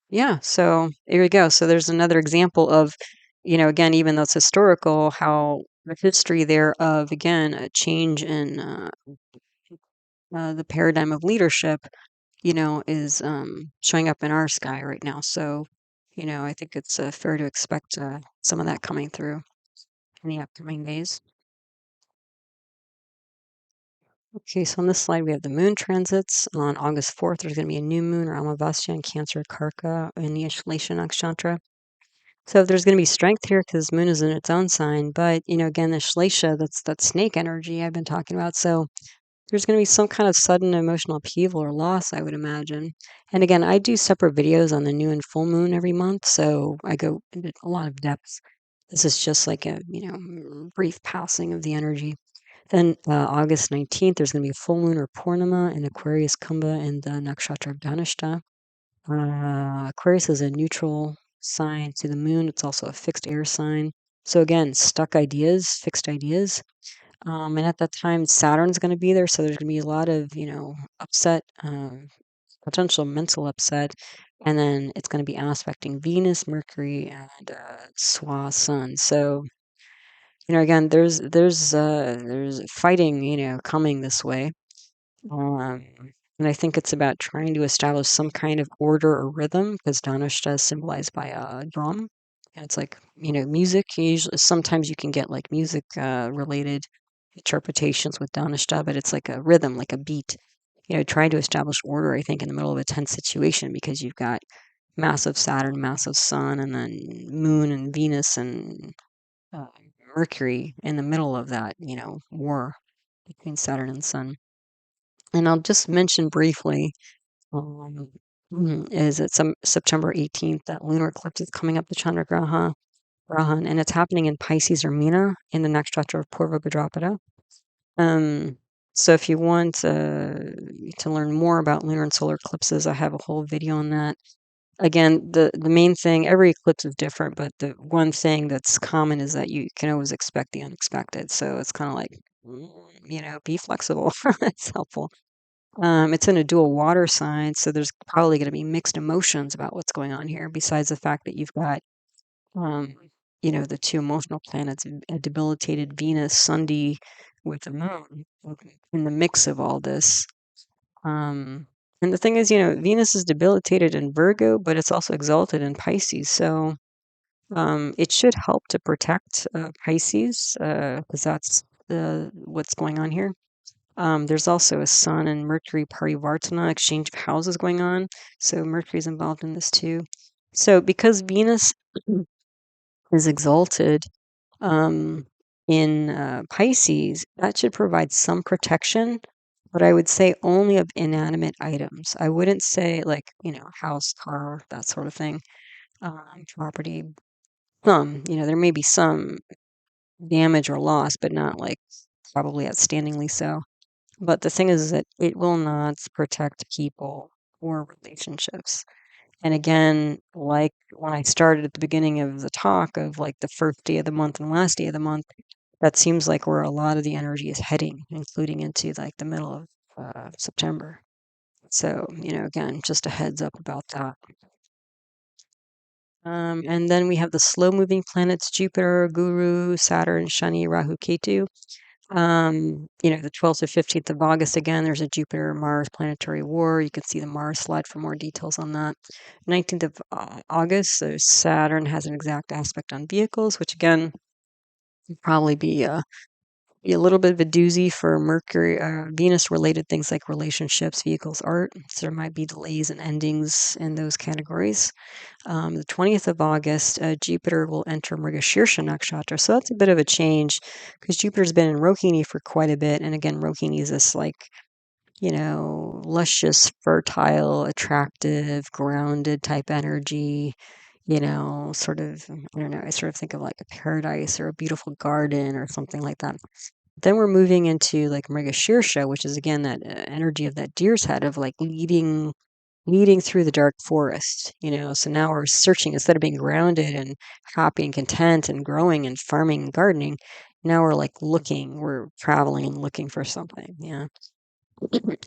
Yeah, so there we go. So there's another example of, again, even though it's historical, how the history there of, again, a change in the paradigm of leadership, is showing up in our sky right now. So, I think it's fair to expect some of that coming through in the upcoming days. Okay, so on this slide, we have the moon transits. On August 4th, there's going to be a new moon or Amavasya in Cancer Karka in the Exaltation Nakshatra. So there's going to be strength here because moon is in its own sign. But, again, the Shlesha, that's that snake energy I've been talking about. So there's going to be some kind of sudden emotional upheaval or loss, I would imagine. And again, I do separate videos on the new and full moon every month. So I go into a lot of depth. This is just like a, brief passing of the energy. Then August 19th, there's going to be a full moon or Purnima in Aquarius Kumbha in the nakshatra of Dhanishta. Aquarius is a neutral sign to the moon. It's also a fixed air sign. So again, stuck ideas, fixed ideas. And at that time, Saturn's going to be there. So there's going to be a lot of, upset, potential mental upset. And then it's going to be aspecting Venus, Mercury, and Swa Sun. So again, there's fighting, coming this way, and I think it's about trying to establish some kind of order or rhythm because Dhanishta is symbolized by a drum, and it's like music. Usually, sometimes you can get like music related interpretations with Dhanishta, but it's like a rhythm, like a beat. trying to establish order, I think, in the middle of a tense situation because you've got massive Saturn, massive Sun, and then Moon and Venus and uh, Mercury in the middle of that, war between Saturn and Sun. And I'll just mention briefly, um, is it September 18th, that lunar eclipse is coming up the Chandra graha, and it's happening in Pisces or Meena in the nakshatra of Purva Bhadrapada. Um, so if you want to learn more about lunar and solar eclipses, I have a whole video on that. Again, the main thing, every eclipse is different, but the one thing that's common is that you can always expect the unexpected. So it's kind of like, be flexible. It's helpful. It's in a dual water sign, so there's probably going to be mixed emotions about what's going on here, besides the fact that you've got, um, the two emotional planets, a debilitated Venus, Sundi with the moon in the mix of all this. And the thing is, Venus is debilitated in Virgo, but it's also exalted in Pisces. So it should help to protect Pisces because that's what's going on here. There's also a Sun and Mercury parivartana exchange of houses going on. So Mercury's involved in this too. So because Venus is exalted um, in Pisces, that should provide some protection, but I would say only of inanimate items. I wouldn't say like, house, car, that sort of thing, property. There may be some damage or loss, but not like probably outstandingly so. But the thing is that it will not protect people or relationships. And again, like when I started at the beginning of the talk of like the first day of the month and last day of the month, that seems like where a lot of the energy is heading, including into like the middle of September. So, again, just a heads up about that. And then we have the slow moving planets Jupiter, Guru, Saturn, Shani, Rahu, Ketu. The 12th to 15th of August, again, there's a Jupiter Mars planetary war. You can see the Mars slide for more details on that. 19th of August, so Saturn has an exact aspect on vehicles, which again, would probably be a little bit of a doozy for Mercury, Venus related things like relationships, vehicles, art. So there might be delays and endings in those categories. The 20th of August, Jupiter will enter Mrigashirsha nakshatra. So that's a bit of a change because Jupiter's been in Rohini for quite a bit. And again, Rohini is this like, luscious, fertile, attractive, grounded type energy. Sort of, I don't know, I sort of think of like a paradise or a beautiful garden or something like that. Then we're moving into like Mrigashirsha, which is again that energy of that deer's head of like leading through the dark forest. So now we're searching instead of being grounded and happy and content and growing and farming and gardening. Now we're like looking, we're traveling and looking for something. Yeah.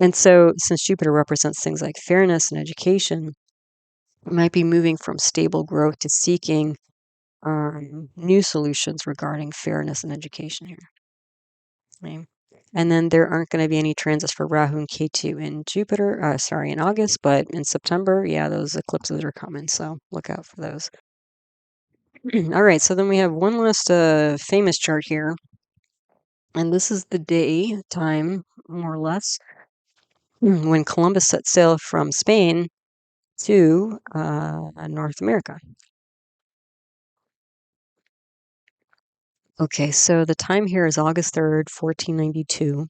And so since Jupiter represents things like fairness and education, it might be moving from stable growth to seeking new solutions regarding fairness and education here. Right? And then there aren't going to be any transits for Rahu and Ketu in in August, but in September, yeah, those eclipses are coming. So look out for those. All right, so then we have one last famous chart here. And this is the day, time, more or less, when Columbus set sail from Spain to North America. Okay, so the time here is August 3rd, 1492.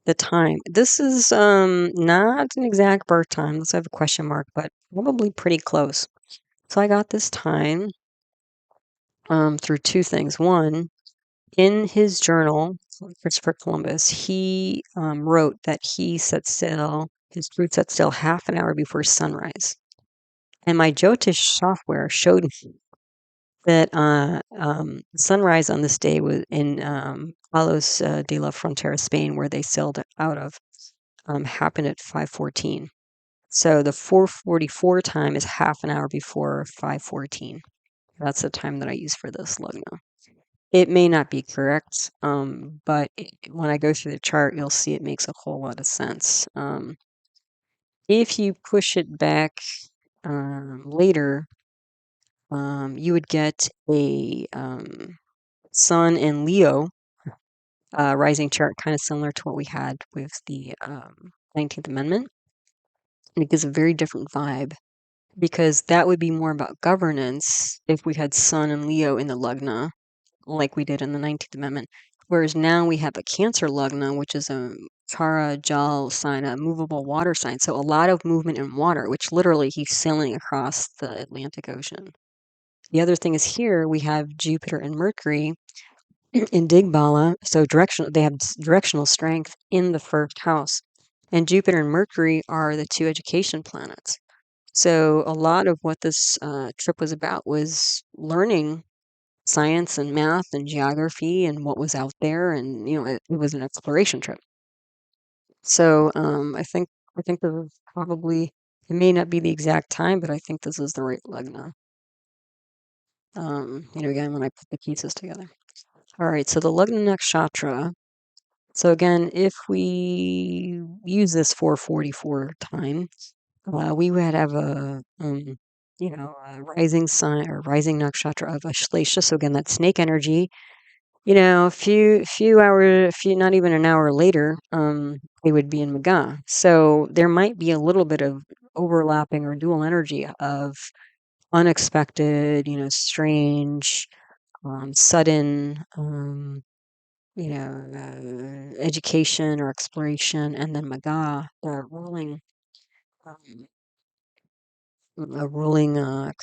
The time. This is not an exact birth time. Let's have a question mark, but probably pretty close. So I got this time through two things. One, in his journal, Christopher Columbus, he wrote that his crew set sail half an hour before sunrise. And my Jyotish software showed me that sunrise on this day was in Palos de la Frontera, Spain, where they sailed out of, happened at 5:14. So the 4:44 time is half an hour before 5:14. That's the time that I use for this lugna. It may not be correct, but when I go through the chart, you'll see it makes a whole lot of sense. If you push it back later, you would get a Sun in Leo rising chart, kind of similar to what we had with the 19th Amendment. And it gives a very different vibe because that would be more about governance if we had Sun and Leo in the Lugna, like we did in the 19th Amendment. Whereas now we have a Cancer Lugna, which is a Chara Jal sign, a movable water sign. So a lot of movement in water, which literally he's sailing across the Atlantic Ocean. The other thing is here we have Jupiter and Mercury in Digbala, so they have directional strength in the first house. And Jupiter and Mercury are the two education planets. So a lot of what this trip was about was learning science and math and geography and what was out there, and it was an exploration trip. So I think this is probably, it may not be the exact time, but I think this is the right Lugna. Again, when I put the pieces together. All right, so the Lugna Nakshatra. So again, if we use this 444 time, we would have a rising sign or rising nakshatra of Ashlesha. So again, that snake energy. A few hours, not even an hour later, they would be in Maga. So there might be a little bit of overlapping or dual energy of unexpected, strange, sudden, education or exploration, and then Maga, the ruling, um, a ruling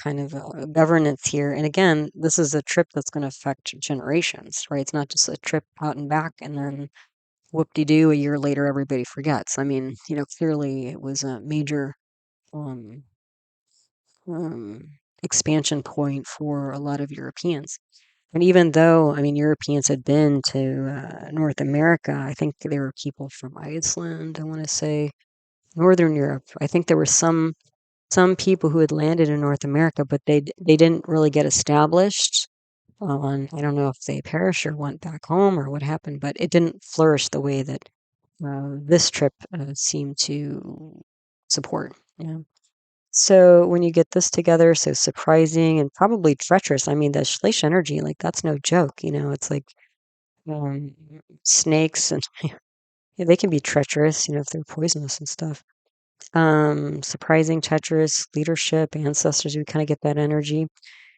kind of governance here. And again, this is a trip that's going to affect generations, right? It's not just a trip out and back and then whoop-de-doo, a year later, everybody forgets. I mean, clearly it was a major um, um, expansion point for a lot of Europeans. And even though, I mean, Europeans had been to North America, I think there were people from Iceland, I want to say, Northern Europe. I think there were some people who had landed in North America, but they didn't really get established. I don't know if they perished or went back home or what happened, but it didn't flourish the way that this trip seemed to support. Yeah. So when you get this together, so surprising and probably treacherous. I mean, the Shleish energy, like that's no joke. It's like um, snakes and yeah, they can be treacherous. If they're poisonous and stuff. Surprising, treacherous leadership, ancestors. We kind of get that energy.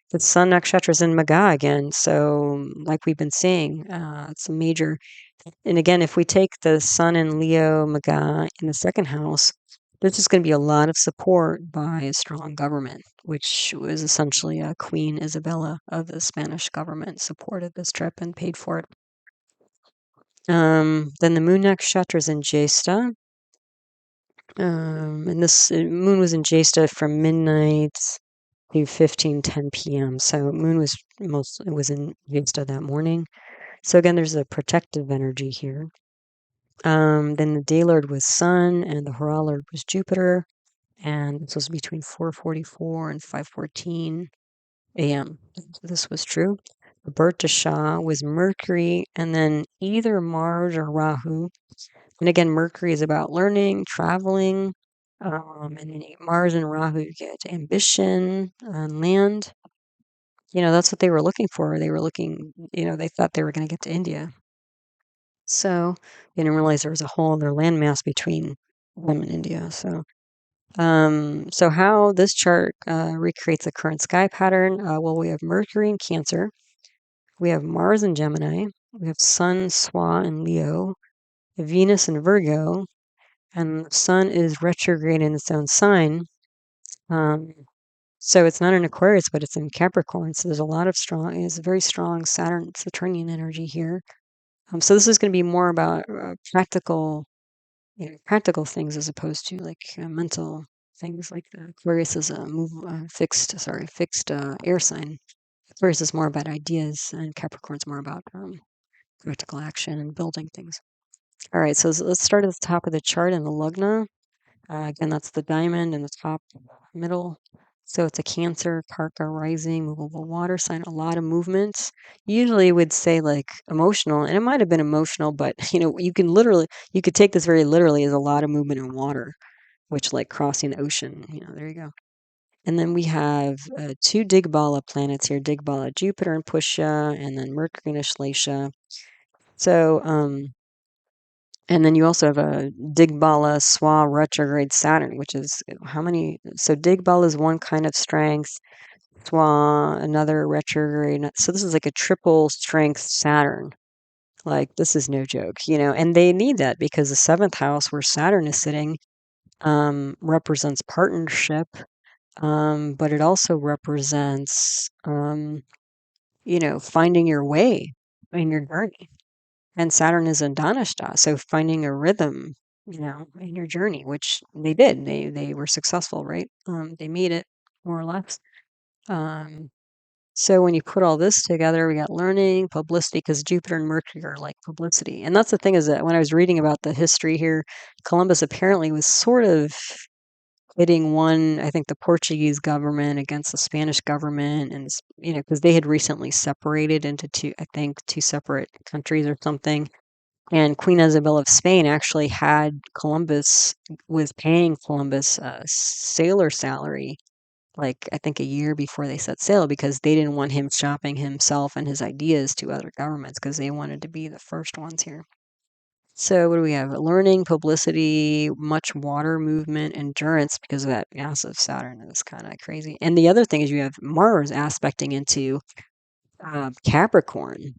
The Sun Nakshatra is in Maga again, so like we've been seeing, it's a major. And again, if we take the Sun in Leo Maga in the second house, there's just going to be a lot of support by a strong government, which was essentially Queen Isabella of the Spanish government supported this trip and paid for it. Then the Moon Nakshatra is in Jesta. And this moon was in Jesta from midnight to 15:10 p.m. So moon was in Jesta that morning. So again, there's a protective energy here. Then the day lord was Sun, and the hora lord was Jupiter, and this was between 4:44 and 5:14 a.m. This was true. The birth to Shah was Mercury, and then either Mars or Rahu. And again, Mercury is about learning, traveling, and then Mars and Rahu get ambition and land. That's what they were looking for. They were looking, they thought they were going to get to India. So they didn't realize there was a whole other landmass between them and India. So how this chart recreates the current sky pattern? Well, we have Mercury in Cancer, we have Mars in Gemini, we have Sun, Swa in Leo, Venus in Virgo, and the Sun is retrograde in its own sign. So it's not in Aquarius, but it's in Capricorn. So there's a lot of it's a very strong Saturn, Saturnian energy here. So this is going to be more about practical things as opposed to like mental things. Like Aquarius is a fixed air sign. Aquarius is more about ideas, and Capricorn's more about practical action and building things. All right, so let's start at the top of the chart in the Lugna. Again, that's the diamond in the top middle. So it's a Cancer, Karka rising, movable water sign, a lot of movements. Usually would say like emotional, and it might have been emotional, but you could take this very literally as a lot of movement in water, which like crossing the ocean, there you go. And then we have two Digbala planets here, Digbala Jupiter and Pusha, and then Mercury and Ashlesha. So, and then you also have a Digbala Swa retrograde Saturn, which is how many? So Digbala is one kind of strength, Swa another retrograde. So this is like a triple strength Saturn. Like this is no joke, and they need that because the seventh house where Saturn is sitting represents partnership, but it also represents finding your way in your journey. And Saturn is in Dhanashta, so finding a rhythm, in your journey, which they did. They were successful, right? They made it more or less. Um, so when you put all this together, we got learning, publicity, because Jupiter and Mercury are like publicity. And that's the thing is that when I was reading about the history here, Columbus apparently was sort of pitting I think the Portuguese government against the Spanish government, and because they had recently separated into two separate countries or something. And Queen Isabel of Spain actually had was paying Columbus a sailor salary, like I think a year before they set sail, because they didn't want him shopping himself and his ideas to other governments because they wanted to be the first ones here. So what do we have? Learning, publicity, much water movement, endurance because of that massive Saturn. It's kind of crazy. And the other thing is you have Mars aspecting into Capricorn.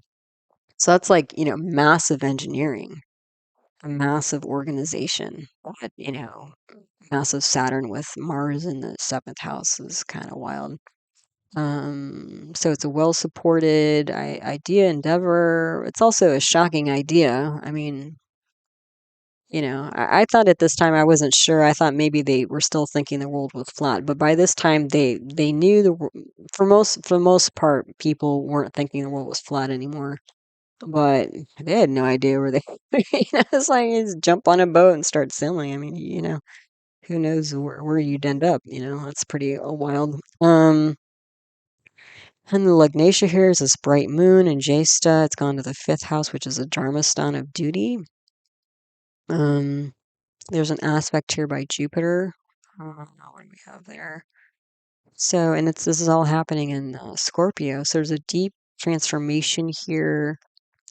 So that's like, massive engineering, a massive organization. But, massive Saturn with Mars in the seventh house is kind of wild. So it's a well-supported idea, endeavor. It's also a shocking idea. I mean, I thought at this time I wasn't sure. I thought maybe they were still thinking the world was flat, but by this time they knew for the most part people weren't thinking the world was flat anymore. But they had no idea where they. It's like just jump on a boat and start sailing. I mean, who knows where you'd end up? That's pretty wild. And the Lagnatia here is this bright moon in Jesta. It's gone to the fifth house, which is a Dharmastan of duty. There's an aspect here by Jupiter. What do we have there? So, and this is all happening in Scorpio. So there's a deep transformation here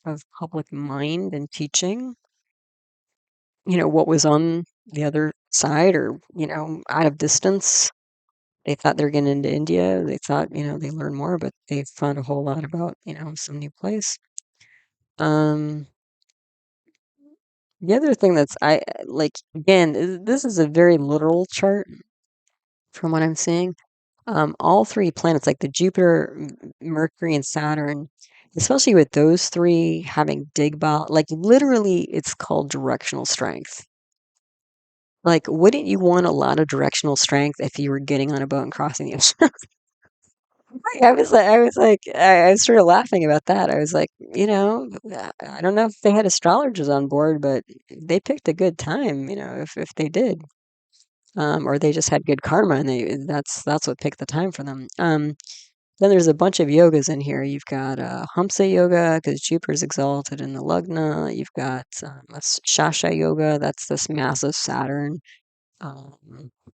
of public mind and teaching. What was on the other side or, out of distance. They thought they were getting into India. They thought, they learned more, but they found a whole lot about, some new place. Um, the other thing that's I like again, this is a very literal chart from what I'm seeing. All three planets, like the Jupiter, Mercury, and Saturn, especially with those three having Digbal, like literally, it's called directional strength. Like, wouldn't you want a lot of directional strength if you were getting on a boat and crossing the ocean? I was sort of laughing about that. I was like, I don't know if they had astrologers on board, but they picked a good time, if they did. Or they just had good karma and that's what picked the time for them. Then there's a bunch of yogas in here. You've got Hamsa yoga because Jupiter's exalted in the Lagna. You've got Shasha yoga. That's this massive Saturn um,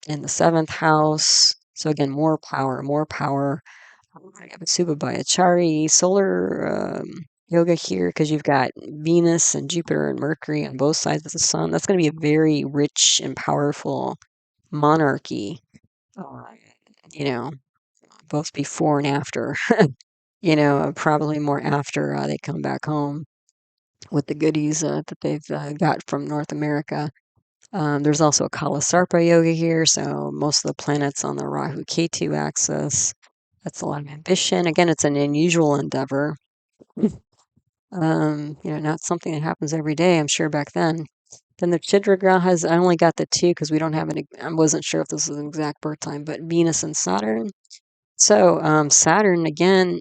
in the seventh house. So again, more power, more power. I have a Subhabayachari solar yoga here because you've got Venus and Jupiter and Mercury on both sides of the sun. That's going to be a very rich and powerful monarchy, uh, you know, both before and after. Probably more after they come back home with the goodies that they've got from North America. There's also a Kala Sarpa yoga here, so most of the planets on the Rahu Ketu axis. That's a lot of ambition. Again, it's an unusual endeavor. Not something that happens every day, I'm sure back then. Then the Chidra grahas, I only got the two because we don't have any. I wasn't sure if this was an exact birth time, but Venus and Saturn. So Saturn again,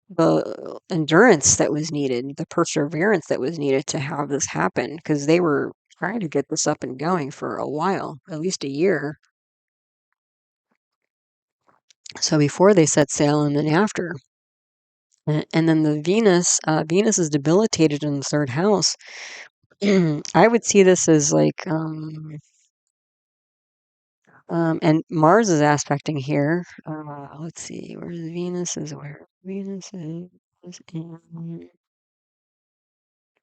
the endurance that was needed, the perseverance that was needed to have this happen, because they were trying to get this up and going for a while, at least a year. So before they set sail and then after. And then the Venus is debilitated in the third house. I would see this as like, and Mars is aspecting here. Let's see, where Venus is.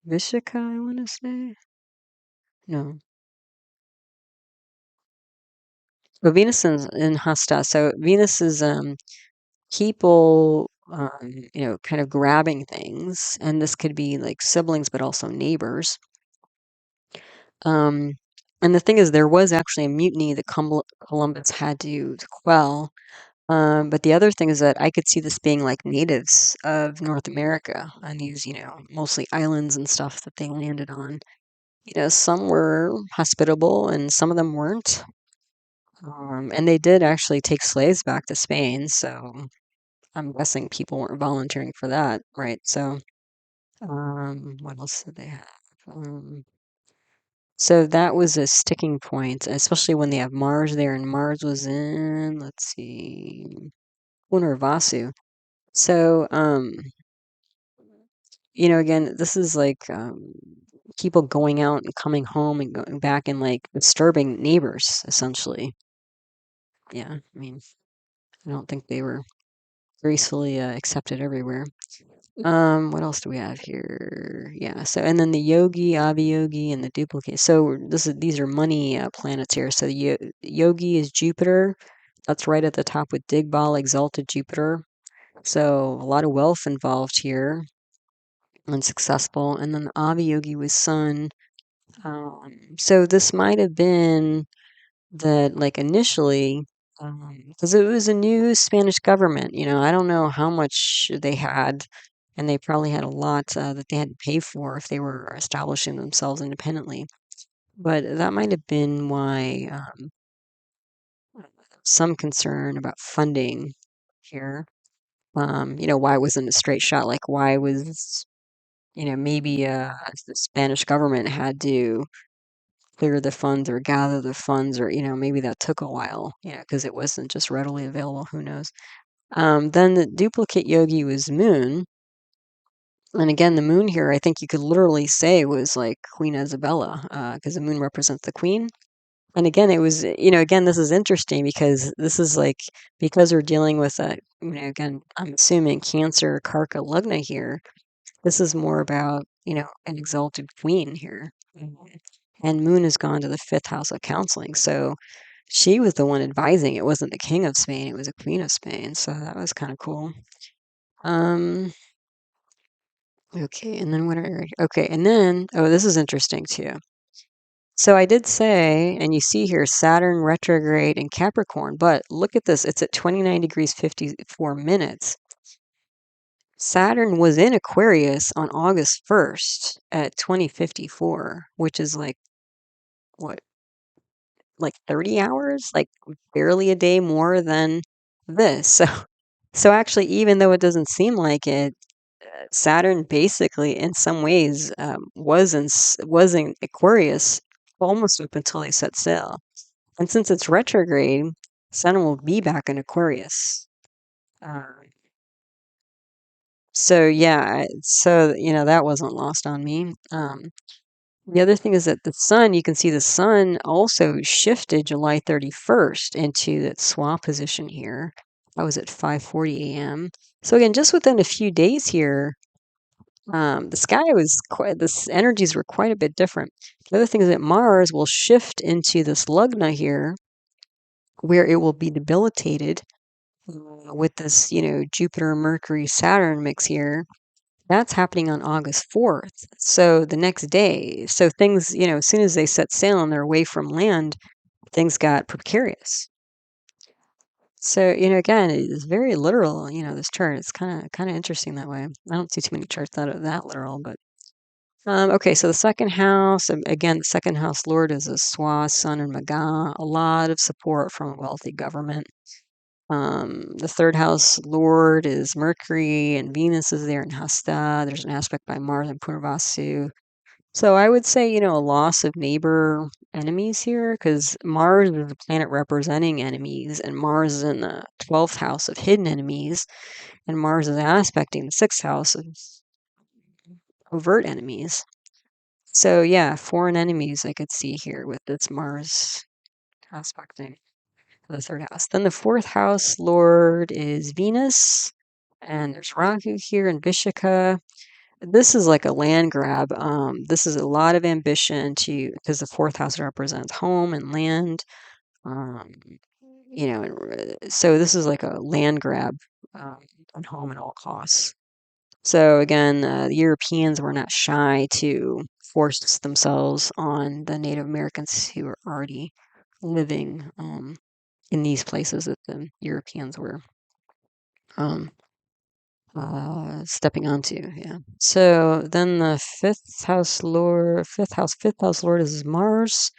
Vishaka, I want to say. No. But Venus is in Hasta. So Venus is people, kind of grabbing things, and this could be like siblings, but also neighbors. Um, and the thing is, there was actually a mutiny that Columbus had to quell. But the other thing is that I could see this being like natives of North America on these, mostly islands and stuff that they landed on. Some were hospitable and some of them weren't. And they did actually take slaves back to Spain, so I'm guessing people weren't volunteering for that, right? So, what else did they have? So that was a sticking point, especially when they have Mars there, and Mars was in, let's see, Punarvasu. So, again, this is like people going out and coming home and going back and like disturbing neighbors, essentially. Yeah, I mean, I don't think they were gracefully accepted everywhere. What else do we have here? Yeah, so and then the yogi, aviyogi, and the duplicate. So these are money planets here. So the yogi is Jupiter. That's right at the top with Digbal, exalted Jupiter. So a lot of wealth involved here and successful. And then the aviyogi was Sun. So this might have been that like initially, because it was a new Spanish government, I don't know how much they had, and they probably had a lot that they had to pay for if they were establishing themselves independently. But that might have been why some concern about funding here. Why it wasn't a straight shot? Like why was, maybe the Spanish government had to clear the funds or gather the funds or maybe that took a while because it wasn't just readily available, who knows. Then the duplicate yogi was Moon, and again the Moon here I think you could literally say was like Queen Isabella because the Moon represents the Queen. And again it was, again this is interesting because this is like because we're dealing with a, again I'm assuming Cancer Karka Lugna here. This is more about, an exalted queen here. And Moon has gone to the fifth house of counseling. So she was the one advising. It wasn't the king of Spain, it was a queen of Spain. So that was kind of cool. Um, okay, and then okay, and then oh, this is interesting too. So I did say, and you see here Saturn retrograde in Capricorn, but look at this, it's at 29 degrees 54 minutes. Saturn was in Aquarius on August 1st at 2054, which is like what, like 30 hours, like barely a day more than this. So actually, even though it doesn't seem like it, Saturn basically, in some ways, was in Aquarius almost up until they set sail. And since it's retrograde, Saturn will be back in Aquarius. Uh, so yeah, that wasn't lost on me. The other thing is that the sun, you can see the sun also shifted July 31st into that swap position here. That was at 5:40 a.m. So again, just within a few days here, the sky was the energies were quite a bit different. The other thing is that Mars will shift into this lugna here, where it will be debilitated with this, Jupiter, Mercury, Saturn mix here. That's happening on August 4th. So the next day, so things, as soon as they set sail and they're away from land, things got precarious. So, again, it is very literal, this chart. It's kind of interesting that way. I don't see too many charts that are that literal, but okay, so the second house, again, the second house lord is a Swa, Sun, and Maga. A lot of support from a wealthy government. The third house lord is Mercury, and Venus is there in Hasta. There's an aspect by Mars and Punarvasu. So I would say, a loss of neighbor enemies here, because Mars is a planet representing enemies, and Mars is in the 12th house of hidden enemies, and Mars is aspecting the 6th house of overt enemies. So yeah, foreign enemies I could see here with this Mars aspecting the third house. Then the fourth house lord is Venus, and there's Rahu here in Vishaka. this is like a land grab. This is a lot of ambition because the fourth house represents home and land. Um, so this is like a land grab um, on home at all costs. So again, the Europeans were not shy to force themselves on the Native Americans who were already living in these places that the Europeans were um, stepping onto. Yeah. So then the fifth house lord is Mars.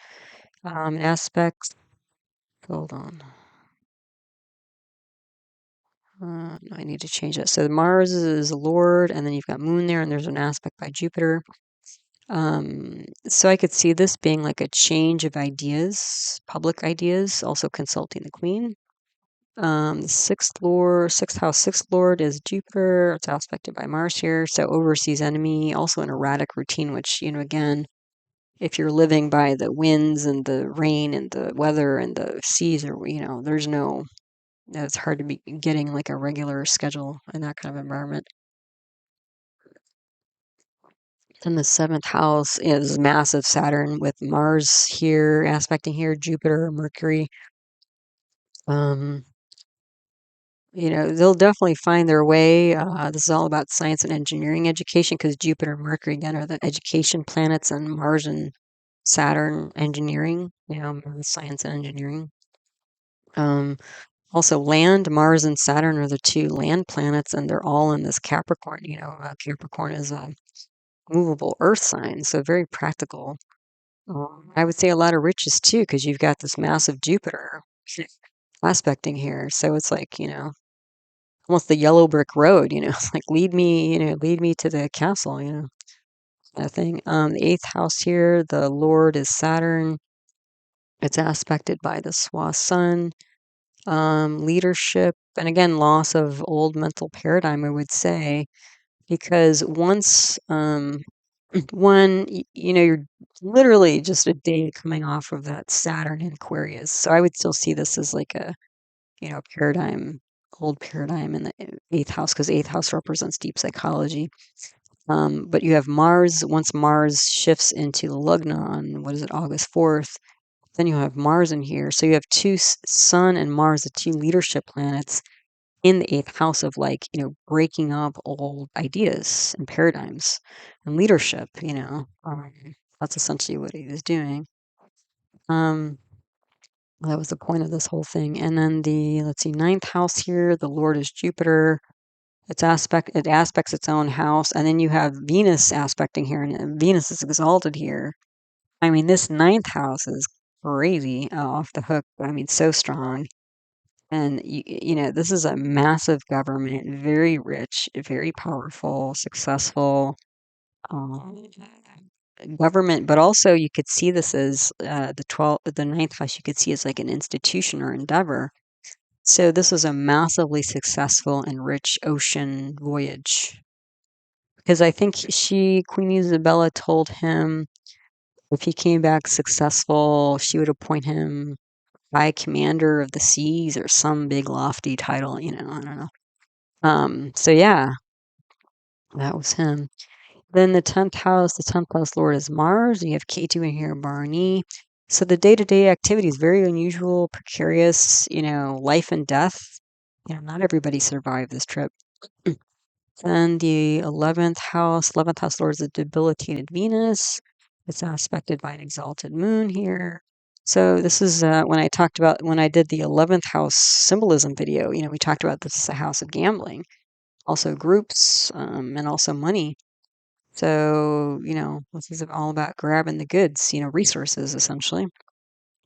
Aspects. Hold on. I need to change that. So Mars is a lord, and then you've got Moon there, and there's an aspect by Jupiter. So I could see this being like a change of ideas, public ideas, also consulting the queen. Sixth house, sixth lord is Jupiter. It's aspected by Mars here. So overseas enemy, also an erratic routine, which, again, if you're living by the winds and the rain and the weather and the seas, or, it's hard to be getting like a regular schedule in that kind of environment. Then the seventh house is massive Saturn with Mars here, aspecting here, Jupiter, Mercury. Um, they'll definitely find their way. This is all about science and engineering education because Jupiter and Mercury, again, are the education planets, and Mars and Saturn, engineering, science and engineering. Also, land, Mars and Saturn are the two land planets, and they're all in this Capricorn. Capricorn is a movable earth sign, so very practical. I would say a lot of riches too, because you've got this massive Jupiter aspecting here. So it's like, almost the yellow brick road, it's like lead me to the castle, that thing. The eighth house here, the Lord is Saturn. It's aspected by the Swa sun. Leadership, and again, loss of old mental paradigm, I would say, because once you're literally just a day coming off of that Saturn in Aquarius. So I would still see this as like a, paradigm, old paradigm in the eighth house, because eighth house represents deep psychology. But you have Mars, once Mars shifts into Lugna on, what is it, August 4th, then you have Mars in here. So you have two, Sun and Mars, the two leadership planets in the eighth house of, like, breaking up old ideas and paradigms and leadership, that's essentially what he was doing. Um, that was the point of this whole thing. And then let's see, ninth house here, the Lord is Jupiter. It aspects its own house. And then you have Venus aspecting here, and Venus is exalted here. I mean, this ninth house is crazy, off the hook. I mean, so strong. And this is a massive government, very rich, very powerful, successful um, government. But also, you could see this as the ninth house. You could see as like an institution or endeavor. So this was a massively successful and rich ocean voyage. Because I think Queen Isabella told him if he came back successful, she would appoint him High Commander of the Seas or some big lofty title, I don't know. So yeah, that was him. Then the 10th house lord is Mars. You have K2 in here, Bharani. So the day-to-day activity is very unusual, precarious, life and death. Not everybody survived this trip. Then the 11th house lord is a debilitated Venus. It's aspected by an exalted moon here. So this is when I did the 11th house symbolism video, we talked about this is a house of gambling, also groups, and also money. So, this is all about grabbing the goods, resources essentially,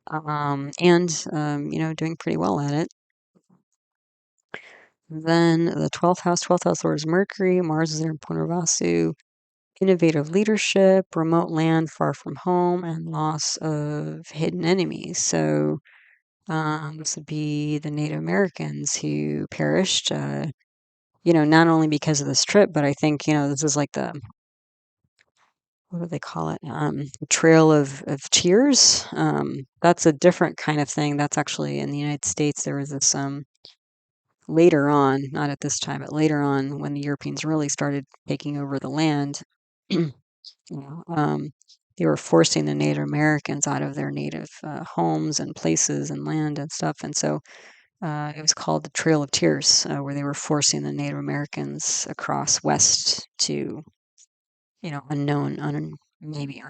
and, doing pretty well at it. Then the 12th house lord is Mercury. Mars is there in Punarvasu. Innovative leadership, remote land far from home, and loss of hidden enemies. So this would be the Native Americans who perished, not only because of this trip, but I think, this is like what do they call it? Trail of Tears. That's a different kind of thing. That's actually in the United States. There was this later on, not at this time, but later on, when the Europeans really started taking over the land, you know, they were forcing the Native Americans out of their native homes and places and land and stuff. And so it was called the Trail of Tears, where they were forcing the Native Americans across west to, unknown, maybe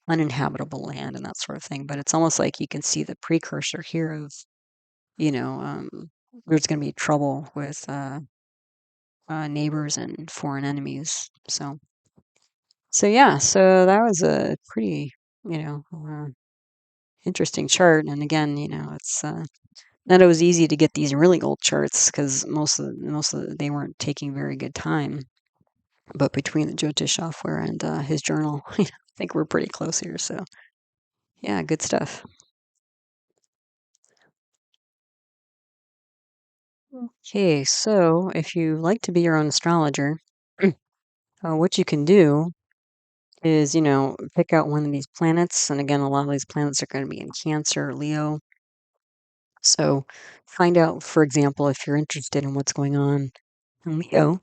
uninhabitable land and that sort of thing. But it's almost like you can see the precursor here of, you know, um, there's going to be trouble with neighbors and foreign enemies. So yeah, so that was a pretty, interesting chart. And again, it's not always easy to get these really old charts because they weren't taking very good time. But between the Jyotish software and his journal, I think we're pretty close here. So yeah, good stuff. Okay, so if you like to be your own astrologer, what you can do is, pick out one of these planets. And again, a lot of these planets are going to be in Cancer, Leo. So find out, for example, if you're interested in what's going on in Leo,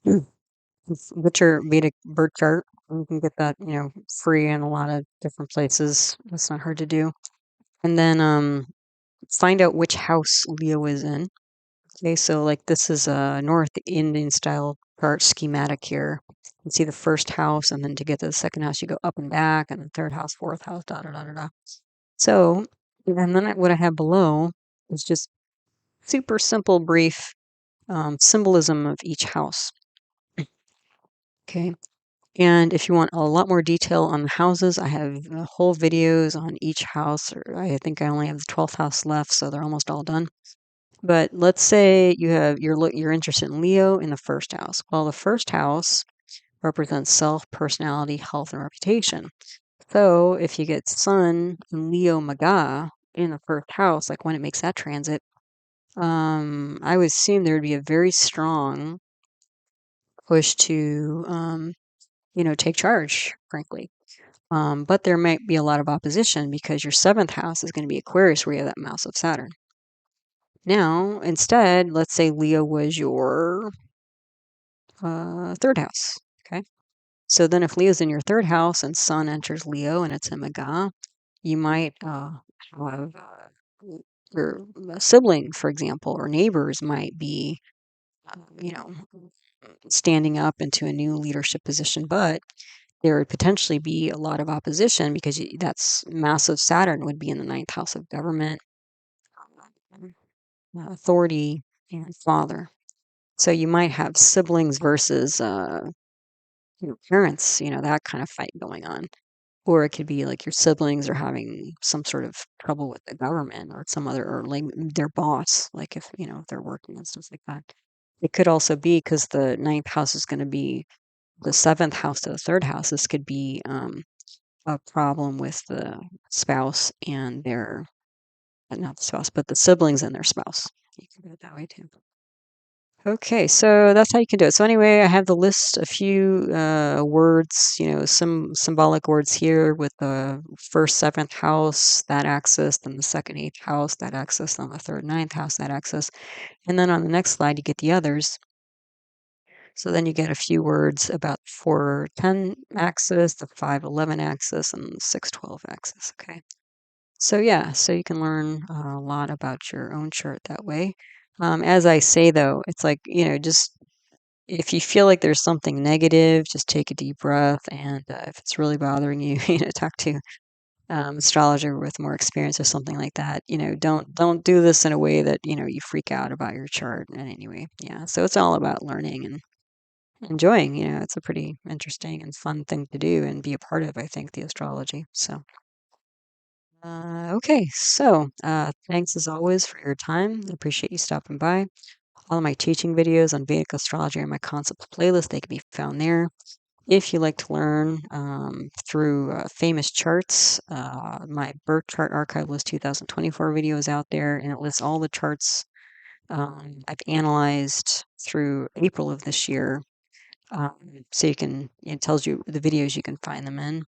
get your Vedic birth chart. You can get that, free in a lot of different places. That's not hard to do. And then find out which house Leo is in. Okay, so like this is a North Indian style chart schematic here. You can see the first house, and then to get to the second house, you go up and back, and the third house, fourth house, da da da da da. So, and then what I have below is just super simple, brief symbolism of each house. Okay. And if you want a lot more detail on the houses, I have whole videos on each house. Or I think I only have the 12th house left, so they're almost all done. But let's say you're interested in Leo in the first house. Well, the first house represents self, personality, health, and reputation. So if you get Sun in Leo Maga in the first house, like when it makes that transit, I would assume there would be a very strong push to, take charge, frankly. But there might be a lot of opposition because your seventh house is going to be Aquarius, where you have that mouse of Saturn. Now, instead, let's say Leo was your third house. Okay. So then if Leo's in your third house and Sun enters Leo and it's in Maga, you might have your sibling, for example, or neighbors might be, you know, standing up into a new leadership position, but there would potentially be a lot of opposition because that's massive Saturn would be in the ninth house of government, authority, and father. So you might have siblings versus parents, that kind of fight going on. Or it could be like your siblings are having some sort of trouble with the government or some other, or like their boss, like if they're working and stuff like that. It could also be because the ninth house is going to be the seventh house to the third house. This could be a problem with the spouse and their, not the spouse, but the siblings and their spouse. You can do it that way too. Okay, so that's how you can do it. So anyway, I have the list, a few words, some symbolic words here with the first, seventh house, that axis, then the second, eighth house, that axis, then the third, ninth house, that axis. And then on the next slide, you get the others. So then you get a few words about 410 axis, the 511 axis, and the 612 axis. Okay. So yeah, so you can learn a lot about your own chart that way. As I say though, it's like, just if you feel like there's something negative, just take a deep breath. And if it's really bothering you, talk to astrologer with more experience or something like that. Don't do this in a way that, you freak out about your chart in any way. Yeah. So it's all about learning and enjoying, it's a pretty interesting and fun thing to do and be a part of, I think, the astrology. So, okay. So, thanks as always for your time. I appreciate you stopping by. All of my teaching videos on Vedic astrology are in my concepts playlist. They can be found there. If you like to learn through famous charts, my birth chart archive list 2024 video is out there, and it lists all the charts I've analyzed through April of this year. So it tells you the videos you can find them in.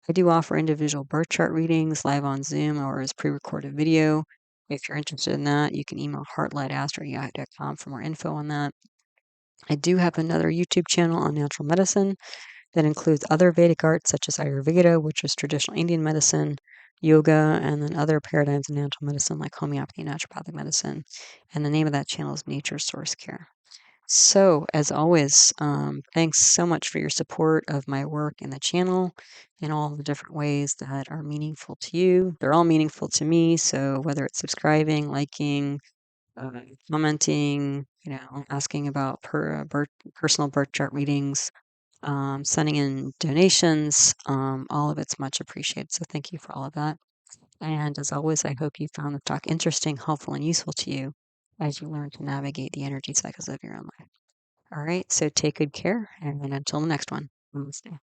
I do offer individual birth chart readings live on Zoom or as pre-recorded video. If you're interested in that, you can email heartlightastro@yahoo.com for more info on that. I do have another YouTube channel on natural medicine that includes other Vedic arts such as Ayurveda, which is traditional Indian medicine, yoga, and then other paradigms of natural medicine like homeopathy and naturopathic medicine. And the name of that channel is Nature's Source Care. So, as always, thanks so much for your support of my work and the channel in all the different ways that are meaningful to you. They're all meaningful to me. So, whether it's subscribing, liking, uh, commenting, asking about personal birth chart readings, sending in donations, all of it's much appreciated. So, thank you for all of that. And as always, I hope you found the talk interesting, helpful, and useful to you as you learn to navigate the energy cycles of your own life. All right, so take good care, and until the next one, namaste.